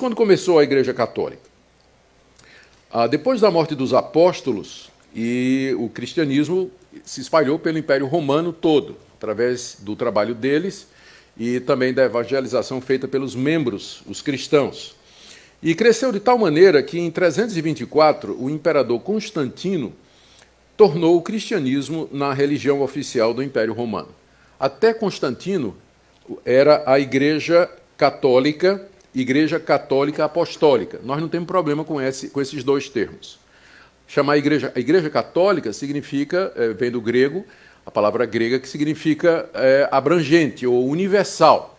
quando começou a Igreja Católica? Depois da morte dos apóstolos, e o cristianismo se espalhou pelo Império Romano todo, através do trabalho deles e também da evangelização feita pelos membros, os cristãos. E cresceu de tal maneira que, em 324, o imperador Constantino tornou o cristianismo na religião oficial do Império Romano. Até Constantino era a Igreja Católica Apostólica. Nós não temos problema com esses dois termos. Chamar a Igreja Católica significa, vem do grego, a palavra grega que significa abrangente ou universal.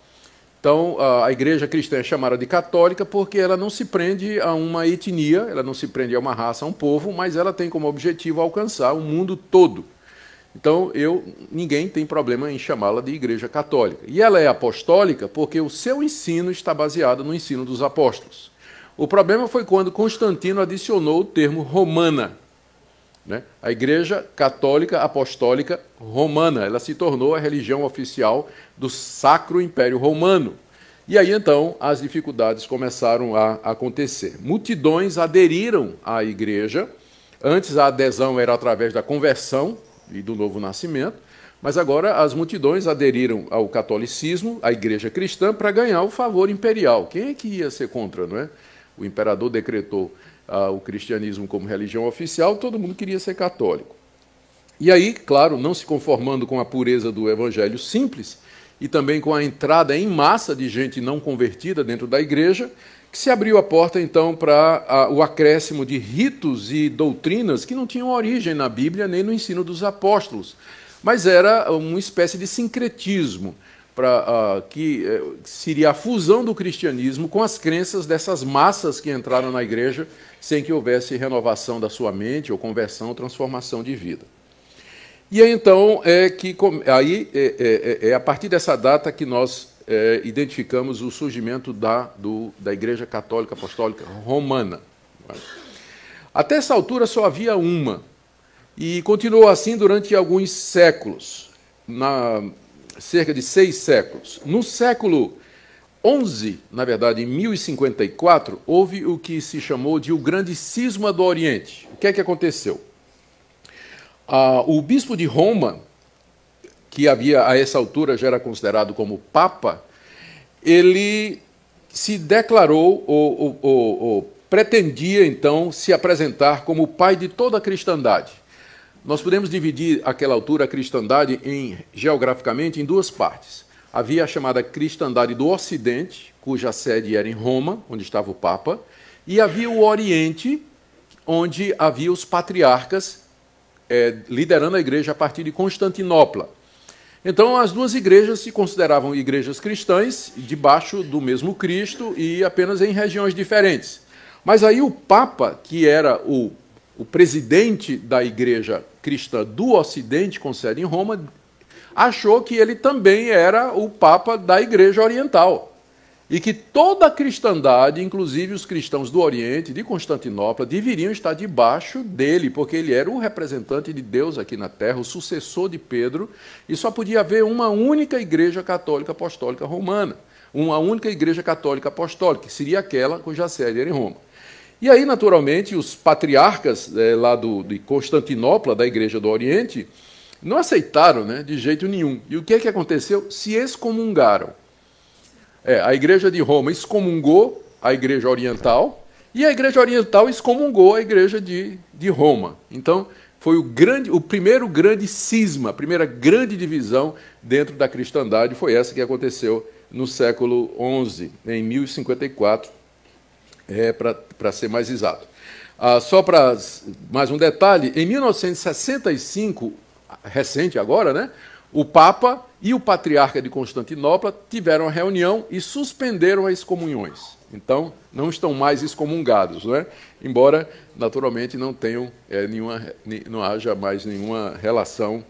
Então, a Igreja cristã é chamada de católica porque ela não se prende a uma etnia, ela não se prende a uma raça, a um povo, mas ela tem como objetivo alcançar o mundo todo. Então, ninguém tem problema em chamá-la de Igreja Católica. E ela é apostólica porque o seu ensino está baseado no ensino dos apóstolos. O problema foi quando Constantino adicionou o termo romana, né? A Igreja Católica Apostólica Romana, ela se tornou a religião oficial do Sacro Império Romano. E aí, então, as dificuldades começaram a acontecer. Multidões aderiram à Igreja. Antes, a adesão era através da conversão e do novo nascimento, mas agora as multidões aderiram ao catolicismo, à Igreja cristã, para ganhar o favor imperial. Quem é que ia ser contra, não é? O imperador decretou o cristianismo como religião oficial, todo mundo queria ser católico. E aí, claro, não se conformando com a pureza do evangelho simples e também com a entrada em massa de gente não convertida dentro da igreja, que se abriu a porta, então, para o acréscimo de ritos e doutrinas que não tinham origem na Bíblia nem no ensino dos apóstolos, mas era uma espécie de sincretismo, que seria a fusão do cristianismo com as crenças dessas massas que entraram na igreja sem que houvesse renovação da sua mente, ou conversão, ou transformação de vida. E aí, então, é a partir dessa data que nós identificamos o surgimento da Igreja Católica Apostólica Romana. Até essa altura só havia uma, e continuou assim durante alguns séculos, cerca de 6 séculos. No século XI, na verdade, em 1054, houve o que se chamou de o Grande Cisma do Oriente. O que é que aconteceu? O bispo de Roma, que havia a essa altura já era considerado como papa, ele se declarou ou pretendia, então, se apresentar como o pai de toda a cristandade. Nós podemos dividir, àquela altura, a cristandade geograficamente em duas partes. Havia a chamada cristandade do Ocidente, cuja sede era em Roma, onde estava o Papa, e havia o Oriente, onde havia os patriarcas liderando a igreja a partir de Constantinopla. Então, as duas igrejas se consideravam igrejas cristãs, debaixo do mesmo Cristo e apenas em regiões diferentes. Mas aí o Papa, que era o presidente da igreja cristã do Ocidente, com sede em Roma, achou que ele também era o Papa da Igreja Oriental. E que toda a cristandade, inclusive os cristãos do Oriente, de Constantinopla, deveriam estar debaixo dele, porque ele era o representante de Deus aqui na Terra, o sucessor de Pedro, e só podia haver uma única Igreja Católica Apostólica Romana, uma única Igreja Católica Apostólica, que seria aquela cuja sede era em Roma. E aí, naturalmente, os patriarcas lá de Constantinopla, da Igreja do Oriente, não aceitaram, né, de jeito nenhum. E o que é que aconteceu? Se excomungaram. A Igreja de Roma excomungou a Igreja Oriental e a Igreja Oriental excomungou a Igreja de Roma. Então, foi o primeiro grande cisma, a primeira grande divisão dentro da cristandade foi essa que aconteceu no século XI, em 1054, para ser mais exato. Só para mais um detalhe, em 1965, recente agora, né, o Papa e o Patriarca de Constantinopla tiveram uma reunião e suspenderam as excomunhões. Então, não estão mais excomungados, não é? Embora, naturalmente, não tenham não haja mais nenhuma relação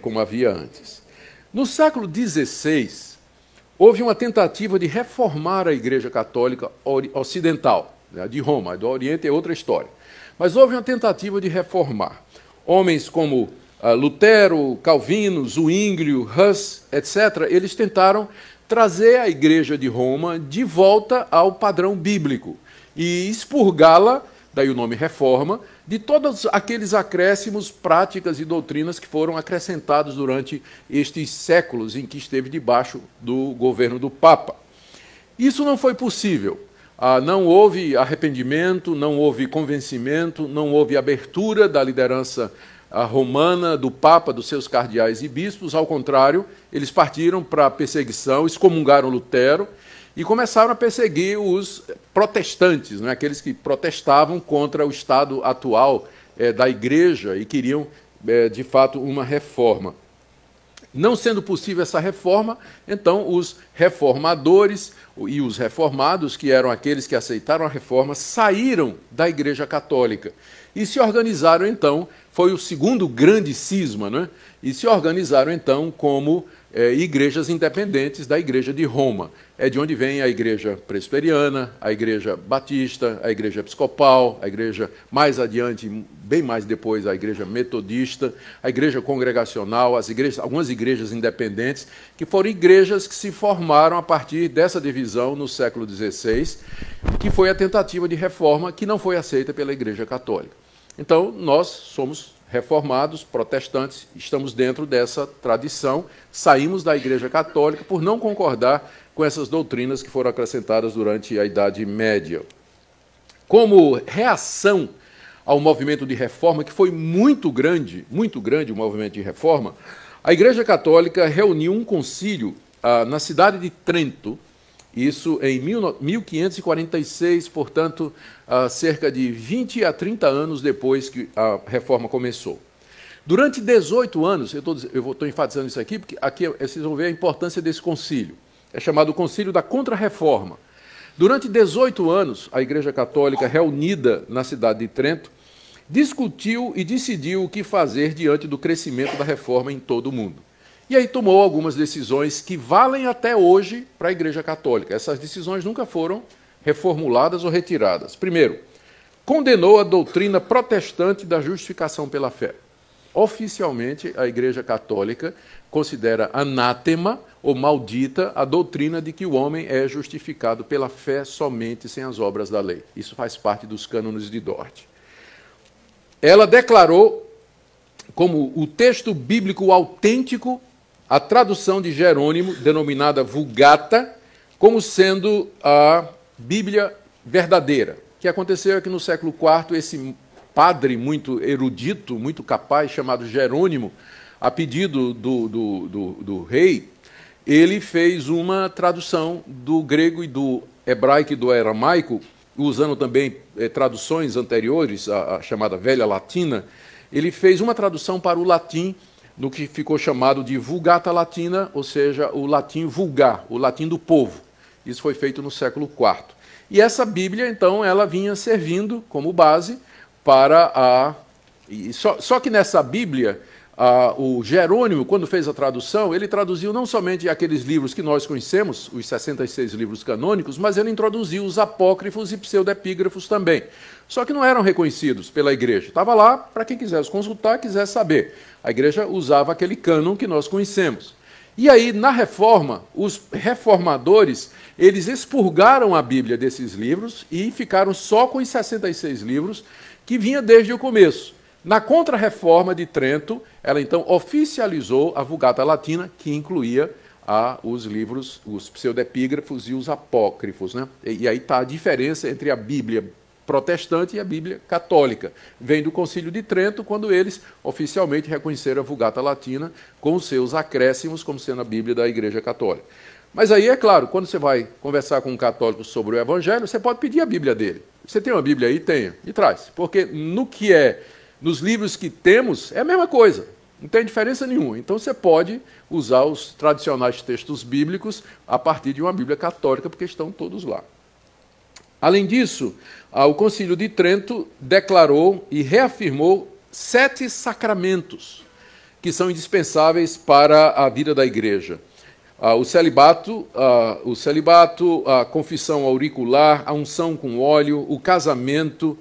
como havia antes. No século XVI, houve uma tentativa de reformar a Igreja Católica Ocidental, né, de Roma. A do Oriente é outra história. Mas houve uma tentativa de reformar. Homens como Lutero, Calvino, Zwinglio, Hus, etc., eles tentaram trazer a Igreja de Roma de volta ao padrão bíblico e expurgá-la, daí o nome reforma, de todos aqueles acréscimos, práticas e doutrinas que foram acrescentados durante estes séculos em que esteve debaixo do governo do Papa. Isso não foi possível. Não houve arrependimento, não houve convencimento, não houve abertura da liderança romana, do Papa, dos seus cardeais e bispos. Ao contrário, eles partiram para a perseguição, excomungaram Lutero e começaram a perseguir os protestantes, né, aqueles que protestavam contra o estado atual da Igreja e queriam, de fato, uma reforma. Não sendo possível essa reforma, então os reformadores e os reformados, que eram aqueles que aceitaram a reforma, saíram da Igreja Católica e se organizaram, então, foi o segundo grande cisma, né? E se organizaram, então, como igrejas independentes da Igreja de Roma. É de onde vem a Igreja Presbiteriana, a Igreja Batista, a Igreja Episcopal, a Igreja mais adiante, bem mais depois, a Igreja Metodista, a Igreja Congregacional, algumas igrejas independentes, que foram igrejas que se formaram a partir dessa divisão no século XVI, que foi a tentativa de reforma que não foi aceita pela Igreja Católica. Então, nós somos reformados, protestantes, estamos dentro dessa tradição, saímos da Igreja Católica por não concordar com essas doutrinas que foram acrescentadas durante a Idade Média. Como reação ao movimento de reforma, que foi muito grande o movimento de reforma, a Igreja Católica reuniu um concílio na cidade de Trento, isso em 1546, portanto, cerca de 20 a 30 anos depois que a reforma começou. Durante 18 anos, eu estou enfatizando isso aqui, porque aqui vocês vão ver a importância desse concílio. É chamado o Concílio da Contra-Reforma. Durante 18 anos, a Igreja Católica, reunida na cidade de Trento, discutiu e decidiu o que fazer diante do crescimento da reforma em todo o mundo. E aí tomou algumas decisões que valem até hoje para a Igreja Católica. Essas decisões nunca foram reformuladas ou retiradas. Primeiro, condenou a doutrina protestante da justificação pela fé. Oficialmente, a Igreja Católica considera anátema ou maldita a doutrina de que o homem é justificado pela fé somente, sem as obras da lei. Isso faz parte dos cânones de Dort. Ela declarou como o texto bíblico autêntico a tradução de Jerônimo, denominada Vulgata, como sendo a Bíblia verdadeira. O que aconteceu é que no século IV, esse padre muito erudito, muito capaz, chamado Jerônimo, a pedido do rei, ele fez uma tradução do grego e do hebraico e do aramaico, usando também traduções anteriores, a chamada Velha Latina. Ele fez uma tradução para o latim, no que ficou chamado de Vulgata Latina, ou seja, o latim vulgar, o latim do povo. Isso foi feito no século IV. E essa Bíblia, então, ela vinha servindo como base para a... Só que nessa Bíblia, o Jerônimo, quando fez a tradução, ele traduziu não somente aqueles livros que nós conhecemos, os 66 livros canônicos, mas ele introduziu os apócrifos e pseudepígrafos também. Só que não eram reconhecidos pela Igreja. Estava lá para quem quisesse consultar, quisesse saber. A Igreja usava aquele cânon que nós conhecemos. E aí, na Reforma, os reformadores, eles expurgaram a Bíblia desses livros e ficaram só com os 66 livros que vinha desde o começo. Na Contra-Reforma de Trento, ela então oficializou a Vulgata Latina, que incluía os livros, os pseudepígrafos e os apócrifos, né? E aí está a diferença entre a Bíblia protestante e a Bíblia católica. Vem do Concílio de Trento, quando eles oficialmente reconheceram a Vulgata Latina com os seus acréscimos como sendo a Bíblia da Igreja Católica. Mas aí, é claro, quando você vai conversar com um católico sobre o Evangelho, você pode pedir a Bíblia dele. Você tem uma Bíblia aí? Tenha. E traz. Porque nos livros que temos, é a mesma coisa. Não tem diferença nenhuma. Então você pode usar os tradicionais textos bíblicos a partir de uma Bíblia católica, porque estão todos lá. Além disso, o Concílio de Trento declarou e reafirmou 7 sacramentos que são indispensáveis para a vida da Igreja. O celibato, a confissão auricular, a unção com óleo, o casamento,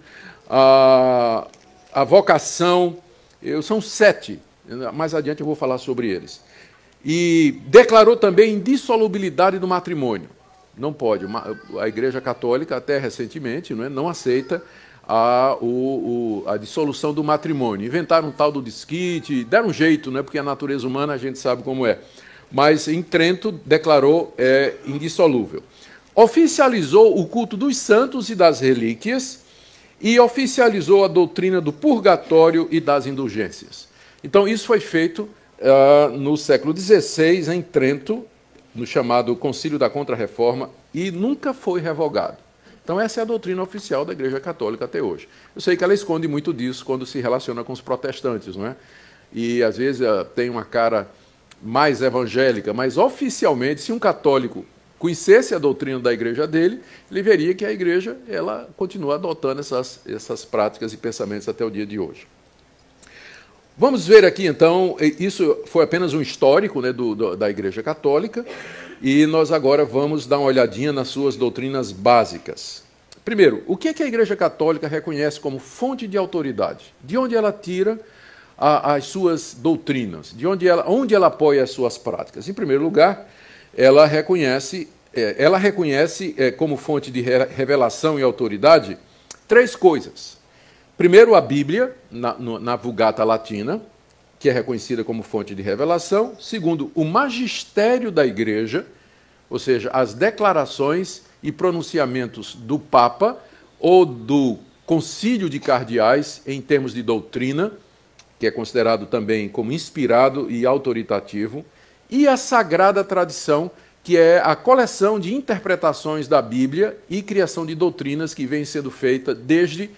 a vocação. São 7. Mais adiante eu vou falar sobre eles. e declarou também a indissolubilidade do matrimônio. Não pode. A Igreja Católica, até recentemente, não aceita a dissolução do matrimônio. Inventaram um tal do desquite, deram um jeito, porque a natureza humana a gente sabe como é. Mas em Trento declarou indissolúvel. Oficializou o culto dos santos e das relíquias e oficializou a doutrina do purgatório e das indulgências. Então, isso foi feito no século XVI, em Trento, no chamado Concílio da Contra-Reforma, e nunca foi revogado. Então, essa é a doutrina oficial da Igreja Católica até hoje. Eu sei que ela esconde muito disso quando se relaciona com os protestantes, não é? E, às vezes, tem uma cara mais evangélica, mas, oficialmente, se um católico conhecesse a doutrina da igreja dele, ele veria que a igreja ela continua adotando essas práticas e pensamentos até o dia de hoje. Vamos ver aqui, então, isso foi apenas um histórico, da Igreja Católica, e nós agora vamos dar uma olhadinha nas suas doutrinas básicas. Primeiro, o que é que a Igreja Católica reconhece como fonte de autoridade? De onde ela tira as suas doutrinas? Onde ela apoia as suas práticas? Em primeiro lugar, ela reconhece como fonte de revelação e autoridade 3 coisas. Primeiro, a Bíblia, na Vulgata Latina, que é reconhecida como fonte de revelação. Segundo, o magistério da Igreja, ou seja, as declarações e pronunciamentos do Papa ou do Concílio de Cardeais em termos de doutrina, que é considerado também como inspirado e autoritativo. E a Sagrada Tradição, que é a coleção de interpretações da Bíblia e criação de doutrinas que vem sendo feita desde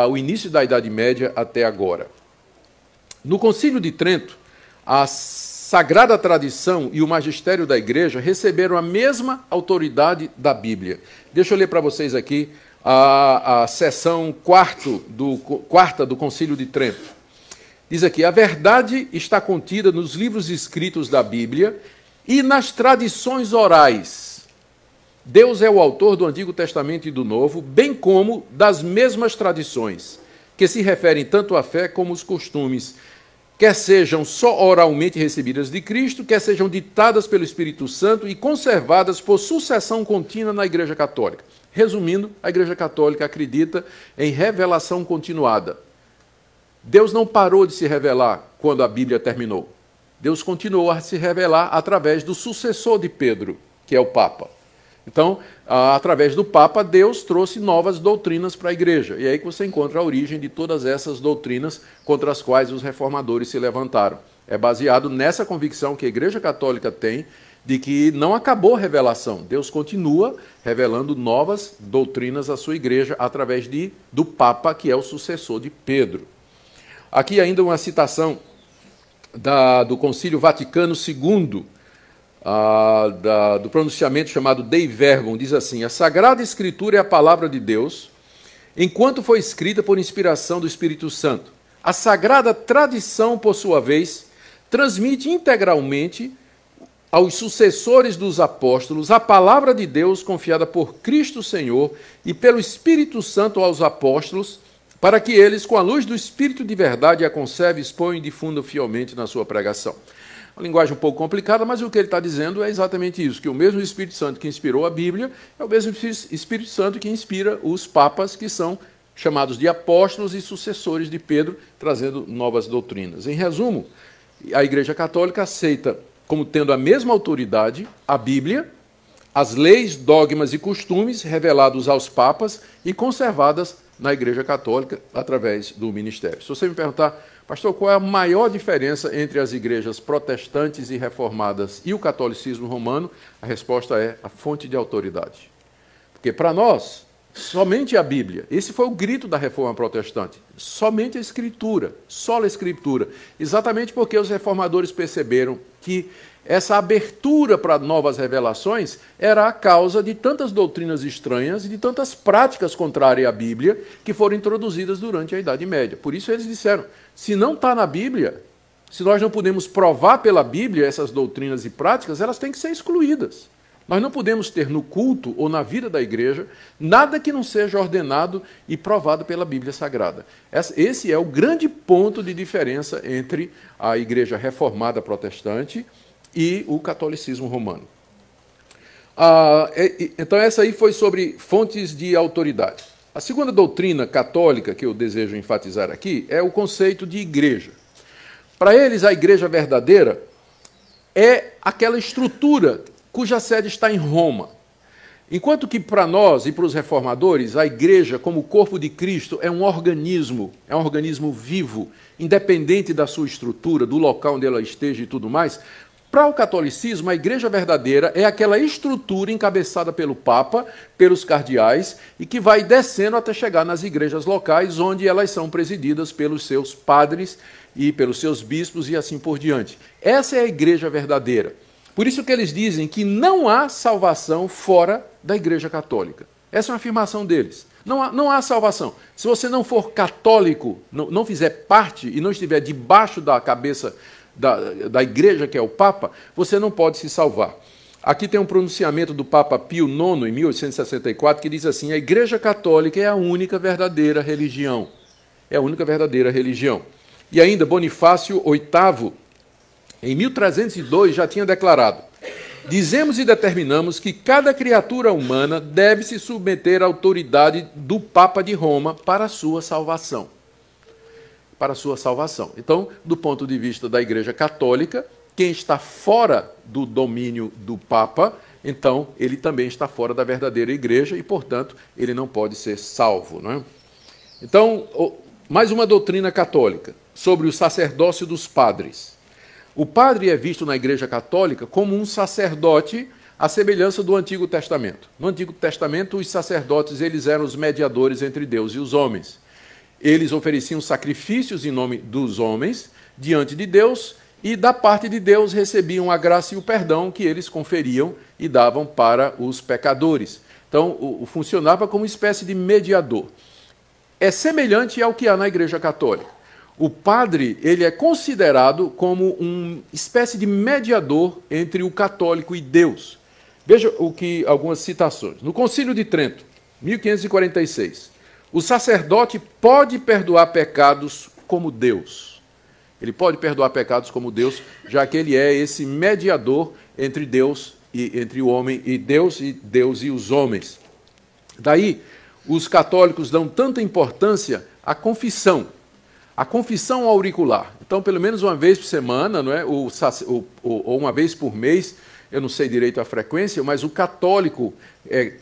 o início da Idade Média até agora. No Concílio de Trento, a Sagrada Tradição e o Magistério da Igreja receberam a mesma autoridade da Bíblia. Deixa eu ler para vocês aqui a seção quarta do Concílio de Trento. Diz aqui: a verdade está contida nos livros escritos da Bíblia e nas tradições orais. Deus é o autor do Antigo Testamento e do Novo, bem como das mesmas tradições, que se referem tanto à fé como aos costumes, quer sejam só oralmente recebidas de Cristo, quer sejam ditadas pelo Espírito Santo e conservadas por sucessão contínua na Igreja Católica. Resumindo, a Igreja Católica acredita em revelação continuada. Deus não parou de se revelar quando a Bíblia terminou. Deus continuou a se revelar através do sucessor de Pedro, que é o Papa. Então, através do Papa, Deus trouxe novas doutrinas para a Igreja. E é aí que você encontra a origem de todas essas doutrinas contra as quais os reformadores se levantaram. É baseado nessa convicção que a Igreja Católica tem de que não acabou a revelação. Deus continua revelando novas doutrinas à sua Igreja através do Papa, que é o sucessor de Pedro. Aqui ainda uma citação do Concílio Vaticano II, do pronunciamento chamado Dei Verbum, diz assim: a Sagrada Escritura é a palavra de Deus, enquanto foi escrita por inspiração do Espírito Santo. A Sagrada Tradição, por sua vez, transmite integralmente aos sucessores dos apóstolos a palavra de Deus confiada por Cristo Senhor e pelo Espírito Santo aos apóstolos, para que eles, com a luz do Espírito de verdade, a conservem, exponham e difundam fielmente na sua pregação. Uma linguagem um pouco complicada, mas o que ele está dizendo é exatamente isso, que o mesmo Espírito Santo que inspirou a Bíblia é o mesmo Espírito Santo que inspira os papas, que são chamados de apóstolos e sucessores de Pedro, trazendo novas doutrinas. Em resumo, a Igreja Católica aceita como tendo a mesma autoridade a Bíblia, as leis, dogmas e costumes revelados aos papas e conservadas na Igreja Católica através do ministério. Se você me perguntar, pastor, qual é a maior diferença entre as igrejas protestantes e reformadas e o catolicismo romano? A resposta é a fonte de autoridade. Porque para nós, somente a Bíblia. Esse foi o grito da Reforma Protestante. Somente a Escritura, sola Escritura. Exatamente porque os reformadores perceberam que essa abertura para novas revelações era a causa de tantas doutrinas estranhas e de tantas práticas contrárias à Bíblia que foram introduzidas durante a Idade Média. Por isso eles disseram, se não está na Bíblia, se nós não podemos provar pela Bíblia essas doutrinas e práticas, elas têm que ser excluídas. Nós não podemos ter no culto ou na vida da igreja nada que não seja ordenado e provado pela Bíblia Sagrada. Esse é o grande ponto de diferença entre a igreja reformada protestante e o catolicismo romano. Então, essa aí foi sobre fontes de autoridade. A segunda doutrina católica que eu desejo enfatizar aqui é o conceito de igreja. Para eles, a igreja verdadeira é aquela estrutura cuja sede está em Roma. Enquanto que para nós e para os reformadores, a igreja, como corpo de Cristo, é um organismo vivo, independente da sua estrutura, do local onde ela esteja e tudo mais. Para o catolicismo, a igreja verdadeira é aquela estrutura encabeçada pelo Papa, pelos cardeais, e que vai descendo até chegar nas igrejas locais, onde elas são presididas pelos seus padres e pelos seus bispos e assim por diante. Essa é a igreja verdadeira. Por isso que eles dizem que não há salvação fora da igreja católica. Essa é uma afirmação deles. Não há salvação. Se você não for católico, não fizer parte e não estiver debaixo da cabeça da igreja, que é o Papa, você não pode se salvar. Aqui tem um pronunciamento do Papa Pio IX, em 1864, que diz assim: a igreja católica é a única verdadeira religião. É a única verdadeira religião. E ainda Bonifácio VIII, em 1302, já tinha declarado: dizemos e determinamos que cada criatura humana deve se submeter à autoridade do Papa de Roma para a sua salvação. Para a sua salvação. Então, do ponto de vista da Igreja Católica, quem está fora do domínio do Papa, então ele também está fora da verdadeira Igreja e, portanto, ele não pode ser salvo, não é? Então, mais uma doutrina católica sobre o sacerdócio dos padres. O padre é visto na Igreja Católica como um sacerdote à semelhança do Antigo Testamento. No Antigo Testamento, os sacerdotes eles eram os mediadores entre Deus e os homens. Eles ofereciam sacrifícios em nome dos homens diante de Deus e, da parte de Deus, recebiam a graça e o perdão que eles conferiam e davam para os pecadores. Então, funcionava como uma espécie de mediador. É semelhante ao que há na Igreja Católica. O padre ele é considerado como uma espécie de mediador entre o católico e Deus. Veja algumas citações. No Concílio de Trento, 1546, o sacerdote pode perdoar pecados como Deus. Ele pode perdoar pecados como Deus, já que ele é esse mediador entre Deus e entre o homem e Deus e os homens. Daí, os católicos dão tanta importância à confissão. A confissão auricular. Então, pelo menos uma vez por semana, não é? ou uma vez por mês, eu não sei direito a frequência, mas o católico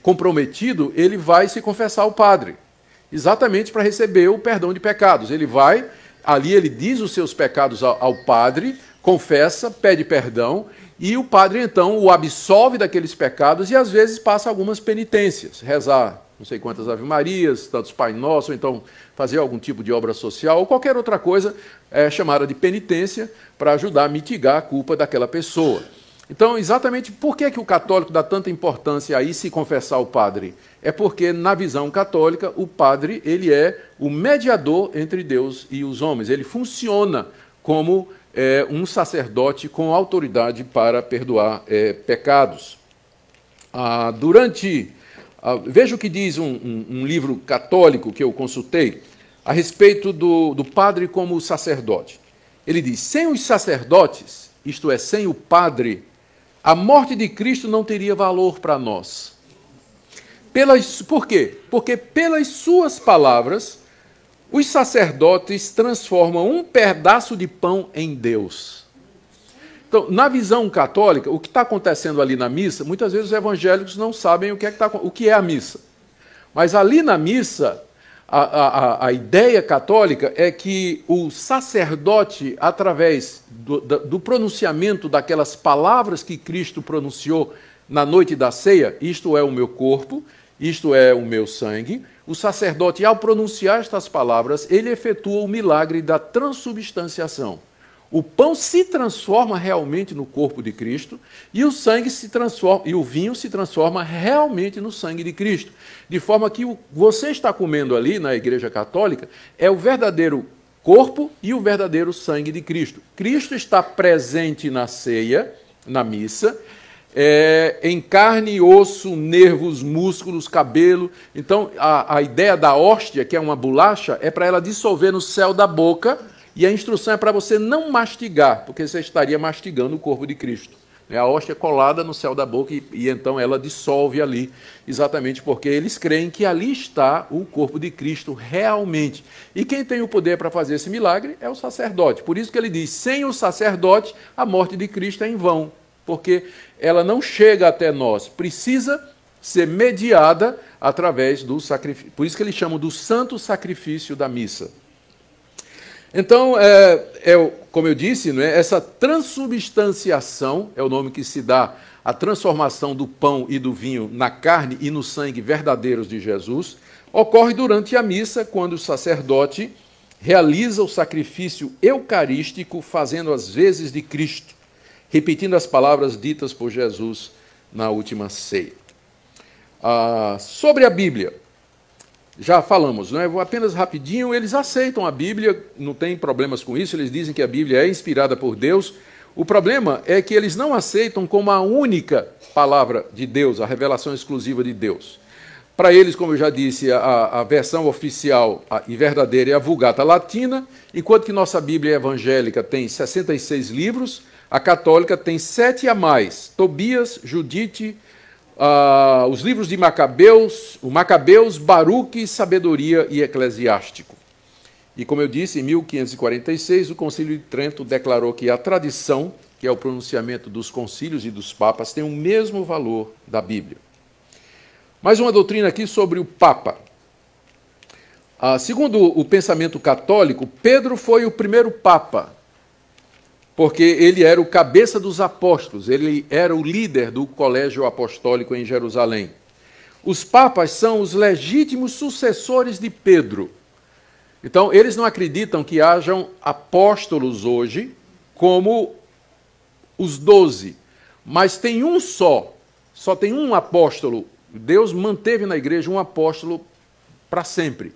comprometido, ele vai se confessar ao padre, exatamente para receber o perdão de pecados. Ele vai, ali ele diz os seus pecados ao padre, confessa, pede perdão, e o padre, então, o absolve daqueles pecados e, às vezes, passa algumas penitências, rezar não sei quantas ave-marias, tantos Pai Nosso, ou então fazer algum tipo de obra social, ou qualquer outra coisa chamada de penitência, para ajudar a mitigar a culpa daquela pessoa. Então, exatamente por que o católico dá tanta importância a ir se confessar ao padre? É porque, na visão católica, o padre ele é o mediador entre Deus e os homens. Ele funciona como um sacerdote com autoridade para perdoar pecados. Veja o que diz um livro católico que eu consultei a respeito do padre como sacerdote. Ele diz: sem os sacerdotes, isto é, sem o padre, a morte de Cristo não teria valor para nós. Por quê? Porque pelas suas palavras, os sacerdotes transformam um pedaço de pão em Deus. Então, na visão católica, o que está acontecendo ali na missa, muitas vezes os evangélicos não sabem o que é a missa. Mas ali na missa, a ideia católica é que o sacerdote, através do pronunciamento daquelas palavras que Cristo pronunciou na noite da ceia, isto é o meu corpo, isto é o meu sangue, o sacerdote, ao pronunciar estas palavras, ele efetua o milagre da transubstanciação. O pão se transforma realmente no corpo de Cristo e o sangue se transforma, e o vinho se transforma realmente no sangue de Cristo. De forma que você está comendo ali na Igreja Católica é o verdadeiro corpo e o verdadeiro sangue de Cristo. Cristo está presente na ceia, na missa, em carne, osso, nervos, músculos, cabelo. Então, a ideia da hóstia, que é uma bolacha, é para ela dissolver no céu da boca. E a instrução é para você não mastigar, porque você estaria mastigando o corpo de Cristo. né? A hóstia colada no céu da boca e então ela dissolve ali, exatamente porque eles creem que ali está o corpo de Cristo realmente. E quem tem o poder para fazer esse milagre é o sacerdote. Por isso que ele diz, sem o sacerdote, a morte de Cristo é em vão, porque ela não chega até nós, precisa ser mediada através do sacrifício. Por isso que eles chamam do santo sacrifício da missa. Então, como eu disse, né, essa transubstanciação é o nome que se dá à transformação do pão e do vinho na carne e no sangue verdadeiros de Jesus, ocorre durante a missa, quando o sacerdote realiza o sacrifício eucarístico, fazendo as vezes de Cristo, repetindo as palavras ditas por Jesus na última ceia. Sobre a Bíblia, já falamos, não é? Vou apenas rapidinho, eles aceitam a Bíblia, não tem problemas com isso, eles dizem que a Bíblia é inspirada por Deus. O problema é que eles não aceitam como a única palavra de Deus, a revelação exclusiva de Deus. Para eles, como eu já disse, a versão oficial e verdadeira é a Vulgata Latina, enquanto que nossa Bíblia evangélica tem 66 livros, a católica tem 7 a mais, Tobias, Judite, os livros de Macabeus, o Macabeus, Baruque, Sabedoria e Eclesiástico. E como eu disse, em 1546, o Concílio de Trento declarou que a tradição, que é o pronunciamento dos concílios e dos papas, tem o mesmo valor da Bíblia. Mais uma doutrina aqui sobre o Papa. Segundo o pensamento católico, Pedro foi o primeiro Papa, porque ele era o cabeça dos apóstolos, ele era o líder do colégio apostólico em Jerusalém. Os papas são os legítimos sucessores de Pedro. Então, eles não acreditam que hajam apóstolos hoje como os 12, mas tem um só tem um apóstolo. Deus manteve na igreja um apóstolo para sempre,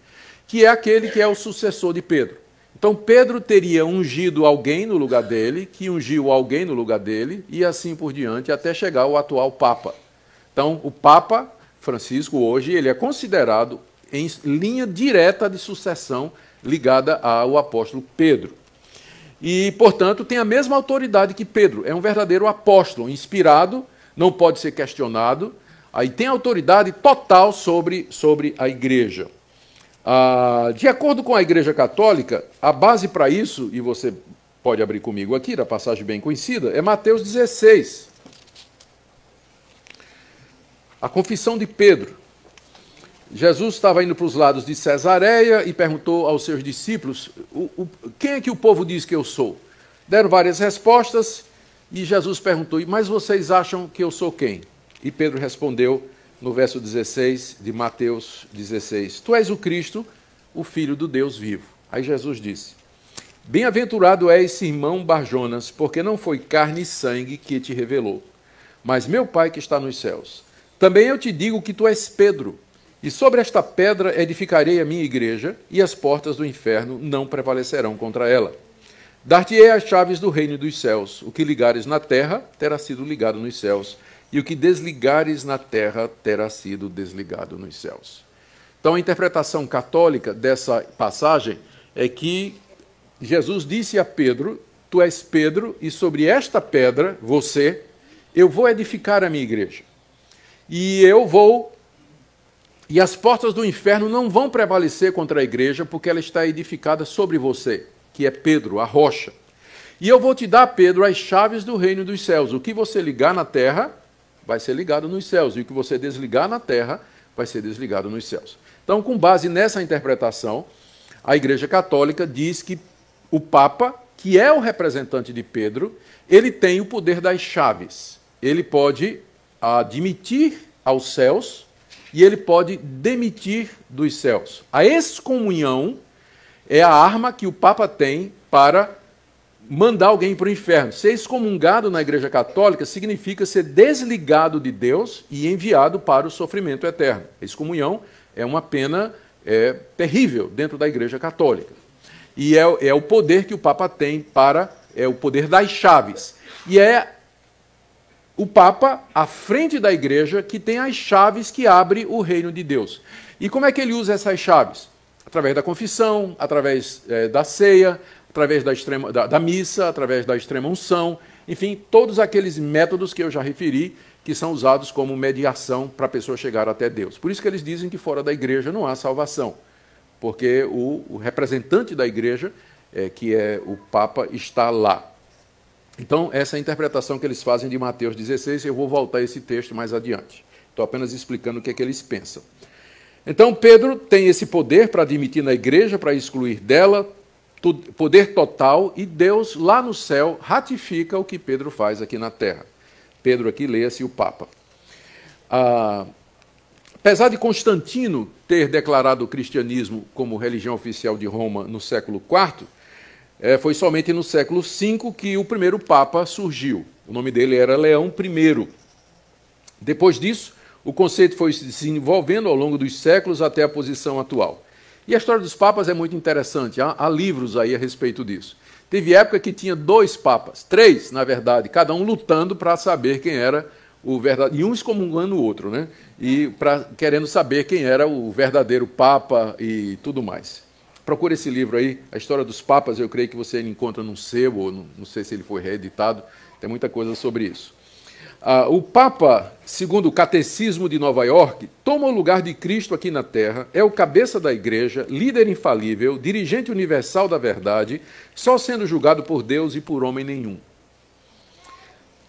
que é aquele que é o sucessor de Pedro. Então, Pedro teria ungido alguém no lugar dele, que ungiu alguém no lugar dele, e assim por diante, até chegar ao atual Papa. Então, o Papa Francisco, hoje, ele é considerado em linha direta de sucessão ligada ao apóstolo Pedro. E, portanto, tem a mesma autoridade que Pedro. É um verdadeiro apóstolo, inspirado, não pode ser questionado, aí tem autoridade total sobre a igreja. De acordo com a Igreja Católica, a base para isso, e você pode abrir comigo aqui, da passagem bem conhecida, é Mateus 16. A confissão de Pedro. Jesus estava indo para os lados de Cesareia e perguntou aos seus discípulos, quem é que o povo diz que eu sou? Deram várias respostas e Jesus perguntou, mas vocês acham que eu sou quem? E Pedro respondeu, no verso 16 de Mateus 16, tu és o Cristo, o Filho do Deus vivo. Aí Jesus disse, bem-aventurado és, Simão Barjonas, porque não foi carne e sangue que te revelou, mas meu Pai que está nos céus. Também eu te digo que tu és Pedro, e sobre esta pedra edificarei a minha igreja, e as portas do inferno não prevalecerão contra ela. Dar-te-ei as chaves do reino dos céus, o que ligares na terra terá sido ligado nos céus, e o que desligares na terra terá sido desligado nos céus. Então, a interpretação católica dessa passagem é que Jesus disse a Pedro, tu és Pedro, e sobre esta pedra, eu vou edificar a minha igreja. E as portas do inferno não vão prevalecer contra a igreja, porque ela está edificada sobre você, que é Pedro, a rocha. E eu vou te dar, Pedro, as chaves do reino dos céus. O que você ligar na terra vai ser ligado nos céus, e o que você desligar na terra vai ser desligado nos céus. Então, com base nessa interpretação, a Igreja Católica diz que o Papa, que é o representante de Pedro, ele tem o poder das chaves. Ele pode admitir aos céus e ele pode demitir dos céus. A excomunhão é a arma que o Papa tem para mandar alguém para o inferno. Ser excomungado na Igreja Católica significa ser desligado de Deus e enviado para o sofrimento eterno. A excomunhão é uma pena terrível dentro da Igreja Católica. E é o poder que o Papa tem é o poder das chaves. E é o Papa, à frente da Igreja, que tem as chaves que abrem o reino de Deus. E como é que ele usa essas chaves? Através da confissão, através da ceia, através da missa, através da extrema unção. Enfim, todos aqueles métodos que eu já referi, que são usados como mediação para a pessoa chegar até Deus. Por isso que eles dizem que fora da igreja não há salvação, porque o representante da igreja, que é o Papa, está lá. Então, essa é a interpretação que eles fazem de Mateus 16, eu vou voltar a esse texto mais adiante. Estou apenas explicando o que é que eles pensam. Então, Pedro tem esse poder para admitir na igreja, para excluir dela, poder total, e Deus, lá no céu, ratifica o que Pedro faz aqui na terra. Pedro aqui, leia-se o Papa. Apesar de Constantino ter declarado o cristianismo como religião oficial de Roma no século IV, foi somente no século V que o primeiro Papa surgiu. O nome dele era Leão I. Depois disso, o conceito foi se desenvolvendo ao longo dos séculos até a posição atual. E a história dos papas é muito interessante, há livros aí a respeito disso. Teve época que tinha 2 papas, 3, na verdade, cada um lutando para saber quem era o verdadeiro, e um excomungando o outro, né? E querendo saber quem era o verdadeiro papa e tudo mais. Procure esse livro aí, A História dos Papas, eu creio que você encontra num sebo, ou não sei se ele foi reeditado, tem muita coisa sobre isso. O Papa, segundo o Catecismo de Nova York, toma o lugar de Cristo aqui na Terra, é o cabeça da Igreja, líder infalível, dirigente universal da verdade, só sendo julgado por Deus e por homem nenhum.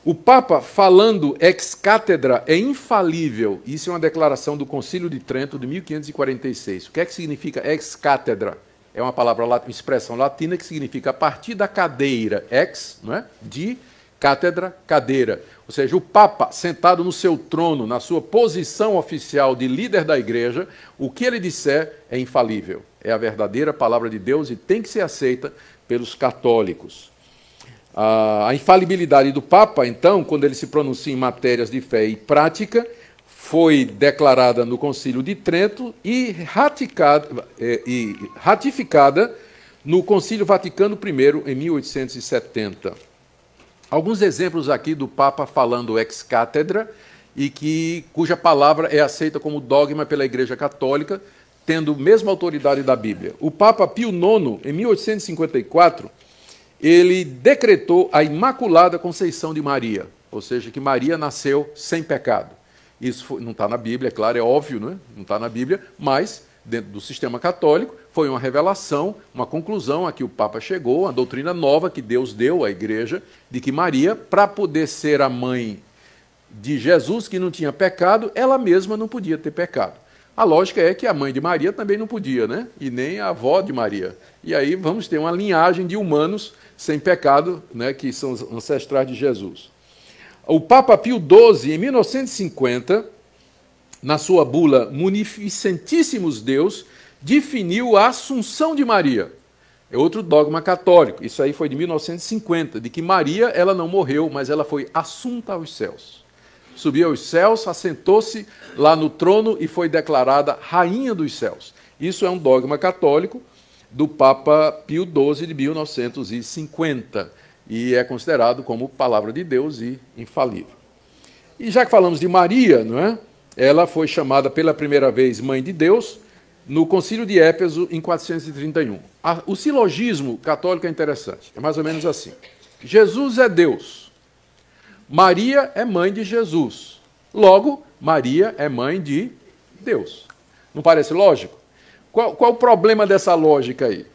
O Papa, falando ex cátedra, é infalível. Isso é uma declaração do Concílio de Trento de 1546. O que é que significa ex cátedra? É uma palavra, uma expressão latina que significa a partir da cadeira, ex, não é? De cátedra, cadeira. Ou seja, o Papa, sentado no seu trono, na sua posição oficial de líder da igreja, o que ele disser é infalível. É a verdadeira palavra de Deus e tem que ser aceita pelos católicos. A infalibilidade do Papa, então, quando ele se pronuncia em matérias de fé e prática, foi declarada no Concílio de Trento e ratificada no Concílio Vaticano I, em 1870. Alguns exemplos aqui do Papa falando ex cátedra e cuja palavra é aceita como dogma pela Igreja Católica, tendo a mesma autoridade da Bíblia. O Papa Pio IX, em 1854, ele decretou a Imaculada Conceição de Maria, ou seja, que Maria nasceu sem pecado. Isso não está na Bíblia, é claro, é óbvio, não está na Bíblia, mas dentro do sistema católico foi uma revelação, uma conclusão a que o Papa chegou, uma doutrina nova que Deus deu à Igreja, de que Maria, para poder ser a mãe de Jesus, que não tinha pecado, ela mesma não podia ter pecado. A lógica é que a mãe de Maria também não podia, né? E nem a avó de Maria. E aí vamos ter uma linhagem de humanos sem pecado, né, que são os ancestrais de Jesus. O Papa Pio XII, em 1950, na sua bula Munificentíssimos Deus, definiu a Assunção de Maria. É outro dogma católico. Isso aí foi de 1950, de que Maria ela não morreu, mas ela foi assunta aos céus. Subiu aos céus, assentou-se lá no trono e foi declarada rainha dos céus. Isso é um dogma católico do Papa Pio XII de 1950 e é considerado como palavra de Deus e infalível. E já que falamos de Maria, não é? Ela foi chamada pela primeira vez Mãe de Deus no Concílio de Éfeso em 431. O silogismo católico é interessante, é mais ou menos assim. Jesus é Deus. Maria é mãe de Jesus. Logo, Maria é mãe de Deus. Não parece lógico? Qual o problema dessa lógica aí?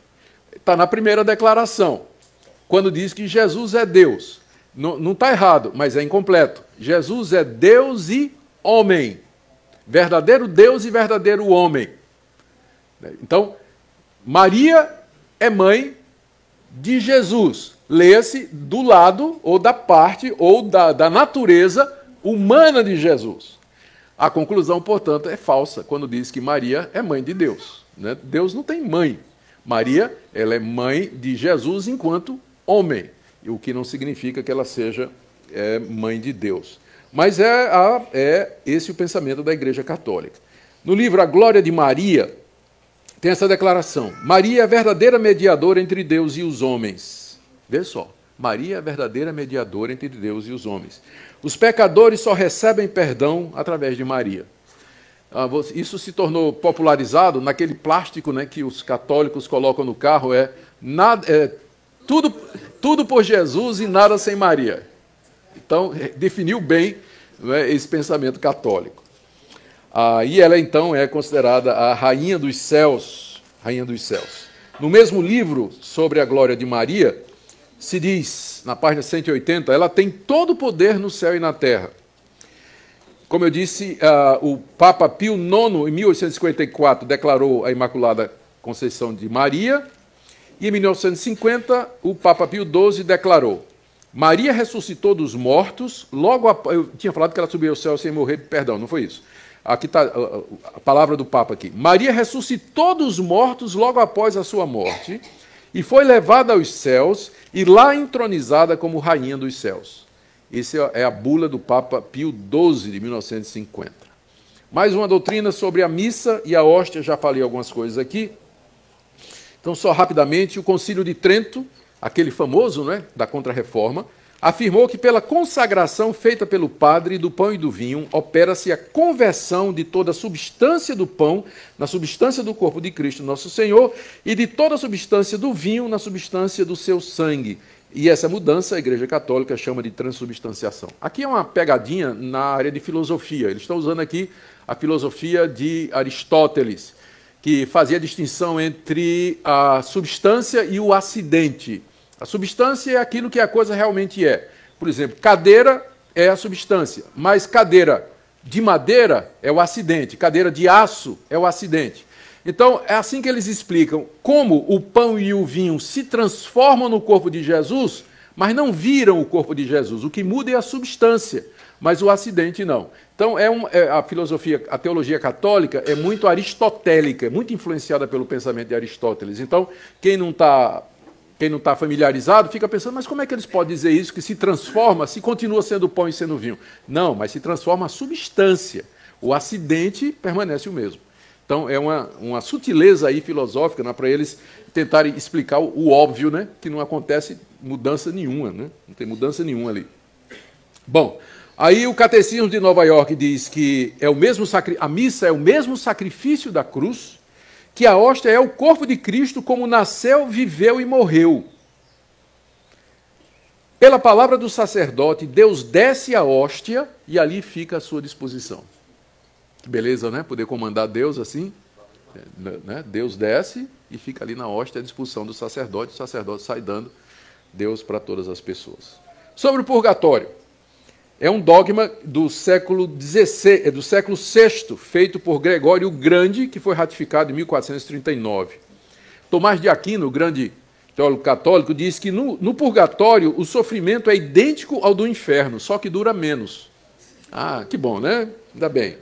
Está na primeira declaração, quando diz que Jesus é Deus. Não está errado, mas é incompleto. Jesus é Deus e homem. Verdadeiro Deus e verdadeiro homem. Então, Maria é mãe de Jesus. Leia-se do lado, ou da parte, ou da natureza humana de Jesus. A conclusão, portanto, é falsa quando diz que Maria é mãe de Deus. Né? Deus não tem mãe. Maria, ela é mãe de Jesus enquanto homem, o que não significa que ela seja mãe de Deus. Mas é esse o pensamento da Igreja Católica. No livro A Glória de Maria, tem essa declaração. Maria é a verdadeira mediadora entre Deus e os homens. Vê só, Maria é a verdadeira mediadora entre Deus e os homens. Os pecadores só recebem perdão através de Maria. Isso se tornou popularizado naquele plástico, né, que os católicos colocam no carro, tudo por Jesus e nada sem Maria. Então, definiu bem, né, esse pensamento católico. E ela, então, é considerada a rainha dos céus. Rainha dos céus. No mesmo livro sobre a glória de Maria, se diz, na página 180, ela tem todo o poder no céu e na terra. Como eu disse, o Papa Pio IX, em 1854, declarou a Imaculada Conceição de Maria, e em 1950, o Papa Pio XII declarou: Maria ressuscitou dos mortos, logo após... Eu tinha falado que ela subiu ao céu sem morrer, perdão, não foi isso. Aqui está a palavra do Papa aqui. Maria ressuscitou dos mortos logo após a sua morte, e foi levada aos céus, e lá entronizada como rainha dos céus. Essa é a bula do Papa Pio XII, de 1950. Mais uma doutrina sobre a missa e a hóstia, já falei algumas coisas aqui. Então, só rapidamente, o Concílio de Trento, aquele famoso, né, da Contra-Reforma, afirmou que pela consagração feita pelo padre do pão e do vinho, opera-se a conversão de toda a substância do pão na substância do corpo de Cristo nosso Senhor e de toda a substância do vinho na substância do seu sangue. E essa mudança a Igreja Católica chama de transubstanciação. Aqui é uma pegadinha na área de filosofia. Eles estão usando aqui a filosofia de Aristóteles, que fazia a distinção entre a substância e o acidente. A substância é aquilo que a coisa realmente é. Por exemplo, cadeira é a substância, mas cadeira de madeira é o acidente, cadeira de aço é o acidente. Então, é assim que eles explicam como o pão e o vinho se transformam no corpo de Jesus, mas não viram o corpo de Jesus. O que muda é a substância, mas o acidente não. Então, a filosofia, a teologia católica é muito aristotélica, é muito influenciada pelo pensamento de Aristóteles. Então, quem não está familiarizado fica pensando, mas como é que eles podem dizer isso, que se transforma, se continua sendo pão e sendo vinho? Não, mas se transforma a substância. O acidente permanece o mesmo. Então, é uma sutileza aí filosófica, né, para eles tentarem explicar o óbvio, né, que não acontece mudança nenhuma, né, não tem mudança nenhuma ali. Bom, aí o Catecismo de Nova York diz que a missa é o mesmo sacrifício da cruz, que a hóstia é o corpo de Cristo como nasceu, viveu e morreu. Pela palavra do sacerdote, Deus desce a hóstia e ali fica à sua disposição. Que beleza, né? Poder comandar Deus assim. Né? Deus desce e fica ali na hóstia à disposição do sacerdote. O sacerdote sai dando Deus para todas as pessoas. Sobre o purgatório. É um dogma do século XVI, do século VI, feito por Gregório o Grande, que foi ratificado em 1439. Tomás de Aquino, o grande teólogo católico, diz que no purgatório o sofrimento é idêntico ao do inferno, só que dura menos. Ah, que bom, né? Ainda bem.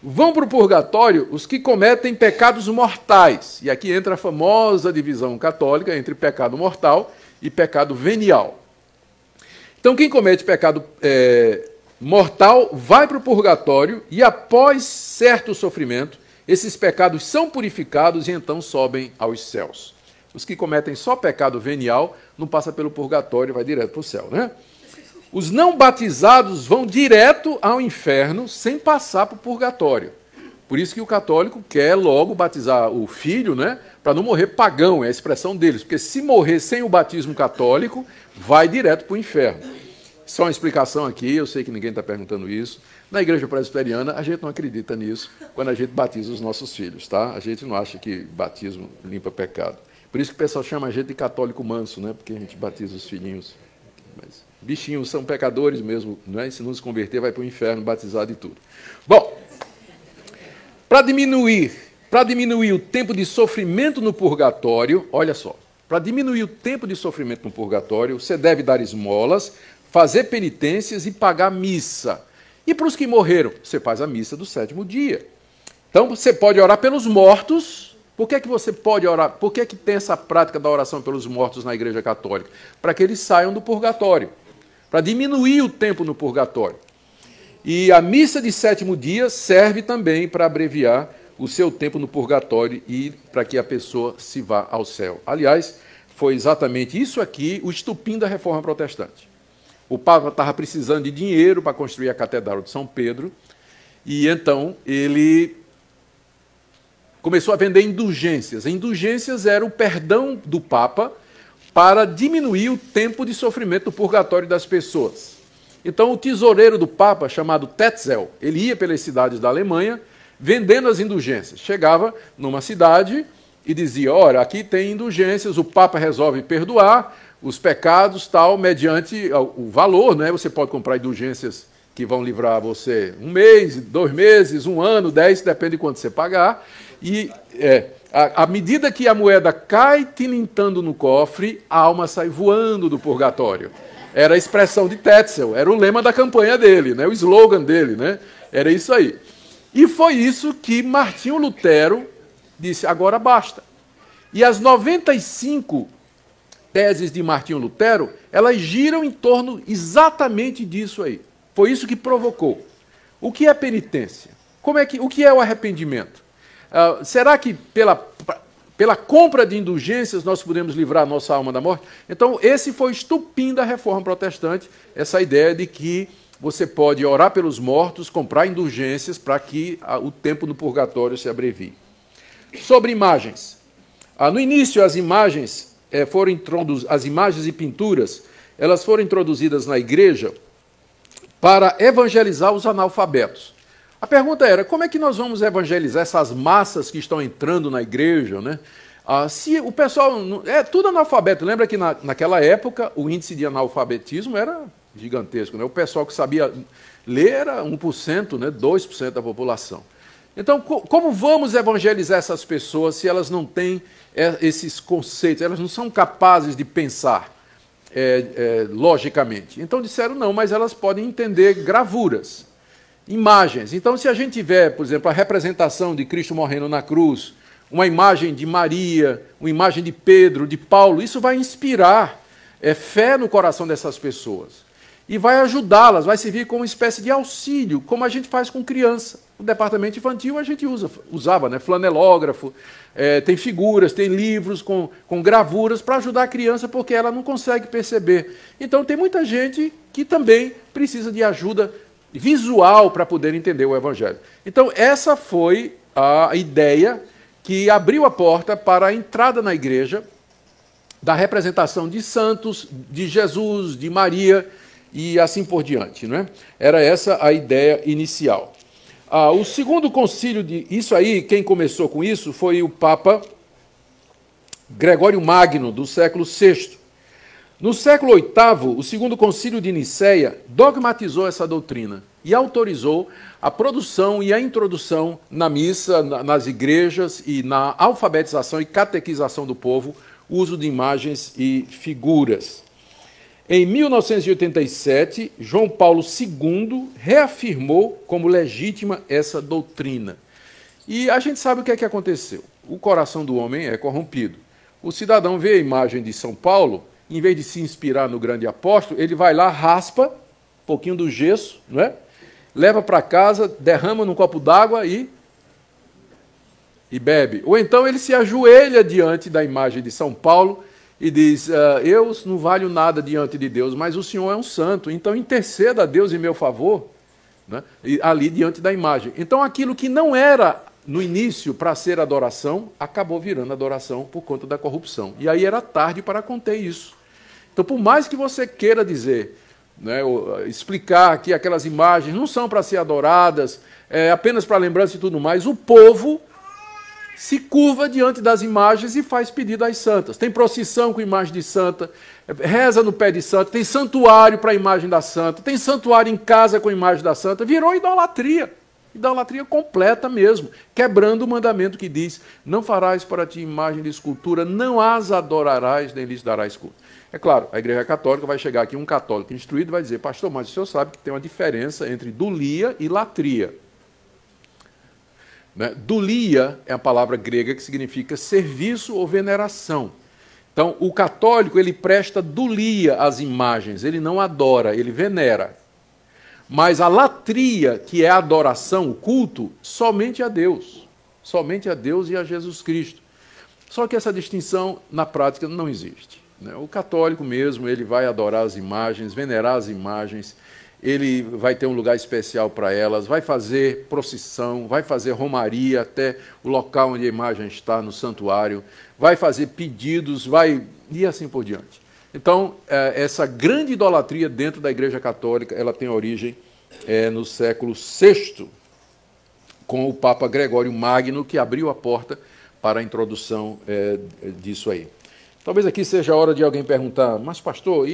Vão para o purgatório os que cometem pecados mortais. E aqui entra a famosa divisão católica entre pecado mortal e pecado venial. Então, quem comete pecado mortal vai para o purgatório e, após certo sofrimento, esses pecados são purificados e então sobem aos céus. Os que cometem só pecado venial não passam pelo purgatório e vai direto para o céu, né? Os não batizados vão direto ao inferno sem passar para o purgatório. Por isso que o católico quer logo batizar o filho, né, para não morrer pagão, é a expressão deles. Porque se morrer sem o batismo católico, vai direto para o inferno. Só uma explicação aqui, eu sei que ninguém está perguntando isso. Na igreja presbiteriana, a gente não acredita nisso quando a gente batiza os nossos filhos, tá? A gente não acha que batismo limpa pecado. Por isso que o pessoal chama a gente de católico manso, né? Porque a gente batiza os filhinhos. Mas bichinhos são pecadores mesmo, né? Se não se converter, vai para o inferno, batizado e tudo. Bom, para diminuir o tempo de sofrimento no purgatório, olha só, para diminuir o tempo de sofrimento no purgatório, você deve dar esmolas, fazer penitências e pagar missa. E para os que morreram, você faz a missa do 7º dia. Então, você pode orar pelos mortos. Por que você pode orar? Por que tem essa prática da oração pelos mortos na Igreja Católica? Para que eles saiam do purgatório. Para diminuir o tempo no purgatório. E a missa de 7º dia serve também para abreviar o seu tempo no purgatório e para que a pessoa se vá ao céu. Aliás, foi exatamente isso aqui o estupim da Reforma Protestante. O Papa estava precisando de dinheiro para construir a Catedral de São Pedro, e então ele começou a vender indulgências. Indulgências era o perdão do Papa para diminuir o tempo de sofrimento do purgatório das pessoas. Então, o tesoureiro do Papa, chamado Tetzel, ele ia pelas cidades da Alemanha vendendo as indulgências. Chegava numa cidade e dizia, olha, aqui tem indulgências, o Papa resolve perdoar os pecados, tal, mediante o valor, né? Você pode comprar indulgências que vão livrar você 1 mês, 2 meses, 1 ano, 10, depende de quanto você pagar. E à medida que a moeda cai tilintando no cofre, a alma sai voando do purgatório. Era a expressão de Tetzel, era o lema da campanha dele, né? O slogan dele, né? Era isso aí. E foi isso que Martinho Lutero disse, agora basta. E as 95 teses de Martinho Lutero, elas giram em torno exatamente disso aí. Foi isso que provocou. O que é penitência? O que é o arrependimento? Será que pela compra de indulgências nós podemos livrar a nossa alma da morte? Então, esse foi o estupim da Reforma Protestante, essa ideia de que você pode orar pelos mortos, comprar indulgências para que o tempo no purgatório se abrevie. Sobre imagens. No início, as imagens as imagens e pinturas, elas foram introduzidas na igreja para evangelizar os analfabetos. A pergunta era, como é que nós vamos evangelizar essas massas que estão entrando na igreja, né? Se o pessoal... É tudo analfabeto. Lembra que naquela época o índice de analfabetismo era gigantesco, né? O pessoal que sabia ler era 1%, né? 2% da população. Então, como vamos evangelizar essas pessoas se elas não têm esses conceitos, elas não são capazes de pensar logicamente? Então disseram, não, mas elas podem entender gravuras, imagens. Então, se a gente tiver, por exemplo, a representação de Cristo morrendo na cruz, uma imagem de Maria, uma imagem de Pedro, de Paulo, isso vai inspirar fé no coração dessas pessoas. E vai ajudá-las, vai servir como uma espécie de auxílio, como a gente faz com criança. No departamento infantil a gente usava, né, flanelógrafo, tem figuras, tem livros com gravuras para ajudar a criança, porque ela não consegue perceber. Então tem muita gente que também precisa de ajuda visual para poder entender o Evangelho. Então essa foi a ideia que abriu a porta para a entrada na igreja da representação de santos, de Jesus, de Maria, e assim por diante, não é? Era essa a ideia inicial. O segundo concílio isso aí, quem começou com isso foi o Papa Gregório Magno, do século VI. No século VIII, o segundo concílio de Nicéia dogmatizou essa doutrina e autorizou a produção e a introdução na missa, nas igrejas e na alfabetização e catequização do povo, o uso de imagens e figuras. Em 1987, João Paulo II reafirmou como legítima essa doutrina. E a gente sabe o que é que aconteceu. O coração do homem é corrompido. O cidadão vê a imagem de São Paulo, em vez de se inspirar no grande apóstolo, ele vai lá, raspa um pouquinho do gesso, não é? Leva para casa, derrama num copo d'água e bebe. Ou então ele se ajoelha diante da imagem de São Paulo e diz, eu não valho nada diante de Deus, mas o Senhor é um santo, então interceda a Deus em meu favor, né? Ali diante da imagem. Então aquilo que não era no início para ser adoração, acabou virando adoração por conta da corrupção. E aí era tarde para conter isso. Então, por mais que você queira dizer, né, explicar que aquelas imagens não são para ser adoradas, apenas para lembrança e tudo mais, o povo se curva diante das imagens e faz pedido às santas. Tem procissão com imagem de santa, reza no pé de santa, tem santuário para a imagem da santa, tem santuário em casa com a imagem da santa, virou idolatria. Idolatria completa mesmo, quebrando o mandamento que diz, não farás para ti imagem de escultura, não as adorarás, nem lhes darás culto. É claro, a Igreja Católica vai chegar aqui, um católico instruído vai dizer, pastor, mas o senhor sabe que tem uma diferença entre dulia e latria. Né? Dulia é a palavra grega que significa serviço ou veneração. Então, o católico ele presta dulia às imagens, ele não adora, ele venera. Mas a latria, que é a adoração, o culto, somente a Deus e a Jesus Cristo. Só que essa distinção, na prática, não existe. Né? O católico mesmo, ele vai adorar as imagens, venerar as imagens, ele vai ter um lugar especial para elas, vai fazer procissão, vai fazer romaria até o local onde a imagem está, no santuário, vai fazer pedidos, e assim por diante. Então, essa grande idolatria dentro da Igreja Católica, ela tem origem no século VI, com o Papa Gregório Magno, que abriu a porta para a introdução disso aí. Talvez aqui seja a hora de alguém perguntar, mas pastor,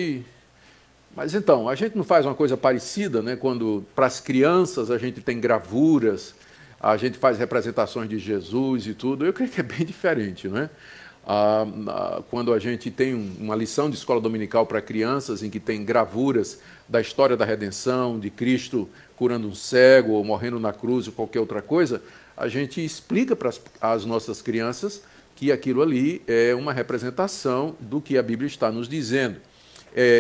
mas então, a gente não faz uma coisa parecida, né? Quando para as crianças a gente tem gravuras, a gente faz representações de Jesus e tudo? Eu creio que é bem diferente, não é? Quando a gente tem uma lição de escola dominical para crianças, em que tem gravuras da história da redenção, de Cristo curando um cego, ou morrendo na cruz, ou qualquer outra coisa, a gente explica para as nossas crianças que aquilo ali é uma representação do que a Bíblia está nos dizendo.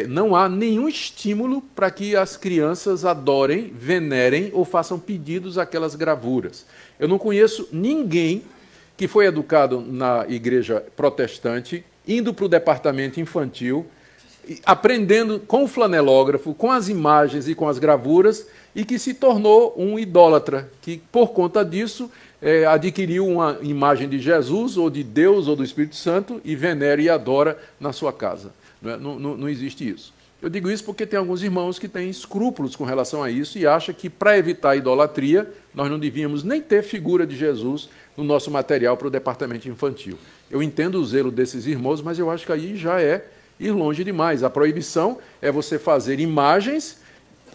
Não há nenhum estímulo para que as crianças adorem, venerem ou façam pedidos àquelas gravuras. Eu não conheço ninguém que foi educado na igreja protestante, indo para o departamento infantil, aprendendo com o flanelógrafo, com as imagens e com as gravuras, e que se tornou um idólatra, que por conta disso adquiriu uma imagem de Jesus, ou de Deus, ou do Espírito Santo, e venera e adora na sua casa. Não existe isso. Eu digo isso porque tem alguns irmãos que têm escrúpulos com relação a isso e acham que, para evitar a idolatria, nós não devíamos nem ter figura de Jesus no nosso material para o departamento infantil. Eu entendo o zelo desses irmãos, mas eu acho que aí já é ir longe demais. A proibição é você fazer imagens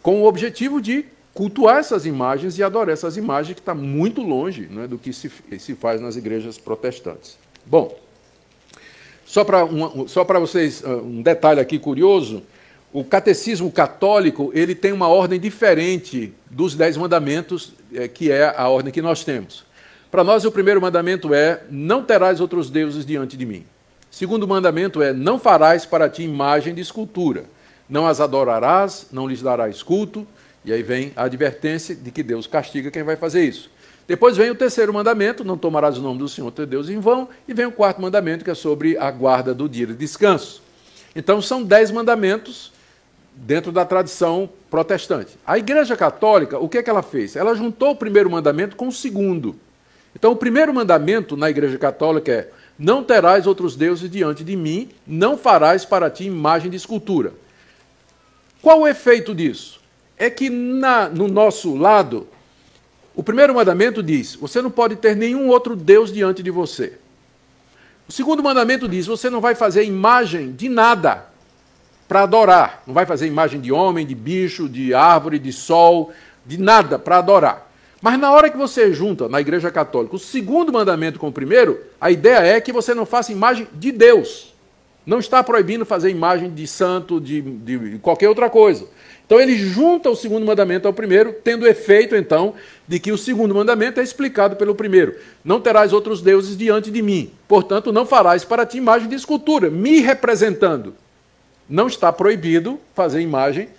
com o objetivo de cultuar essas imagens e adorar essas imagens, que está muito longe, não é, do que se faz nas igrejas protestantes. Bom, só para vocês, um detalhe aqui curioso, o catecismo católico ele tem uma ordem diferente dos 10 mandamentos, que é a ordem que nós temos. Para nós, o primeiro mandamento é: não terás outros deuses diante de mim. O segundo mandamento é: não farás para ti imagem de escultura. Não as adorarás, não lhes darás culto. E aí vem a advertência de que Deus castiga quem vai fazer isso. Depois vem o terceiro mandamento: não tomarás o nome do Senhor teu Deus em vão. E vem o quarto mandamento, que é sobre a guarda do dia de descanso. Então, são 10 mandamentos dentro da tradição protestante. A Igreja Católica, o que é que ela fez? Ela juntou o primeiro mandamento com o segundo. Então, o primeiro mandamento na Igreja Católica é: não terás outros deuses diante de mim, não farás para ti imagem de escultura. Qual o efeito disso? É que no nosso lado, o primeiro mandamento diz: você não pode ter nenhum outro Deus diante de você. O segundo mandamento diz: você não vai fazer imagem de nada para adorar. Não vai fazer imagem de homem, de bicho, de árvore, de sol, de nada para adorar. Mas na hora que você junta, na Igreja Católica, o segundo mandamento com o primeiro, a ideia é que você não faça imagem de Deus. Não está proibindo fazer imagem de santo, de qualquer outra coisa. Então ele junta o segundo mandamento ao primeiro, tendo o efeito, então, de que o segundo mandamento é explicado pelo primeiro. Não terás outros deuses diante de mim. Portanto, não farás para ti imagem de escultura, me representando. Não está proibido fazer imagem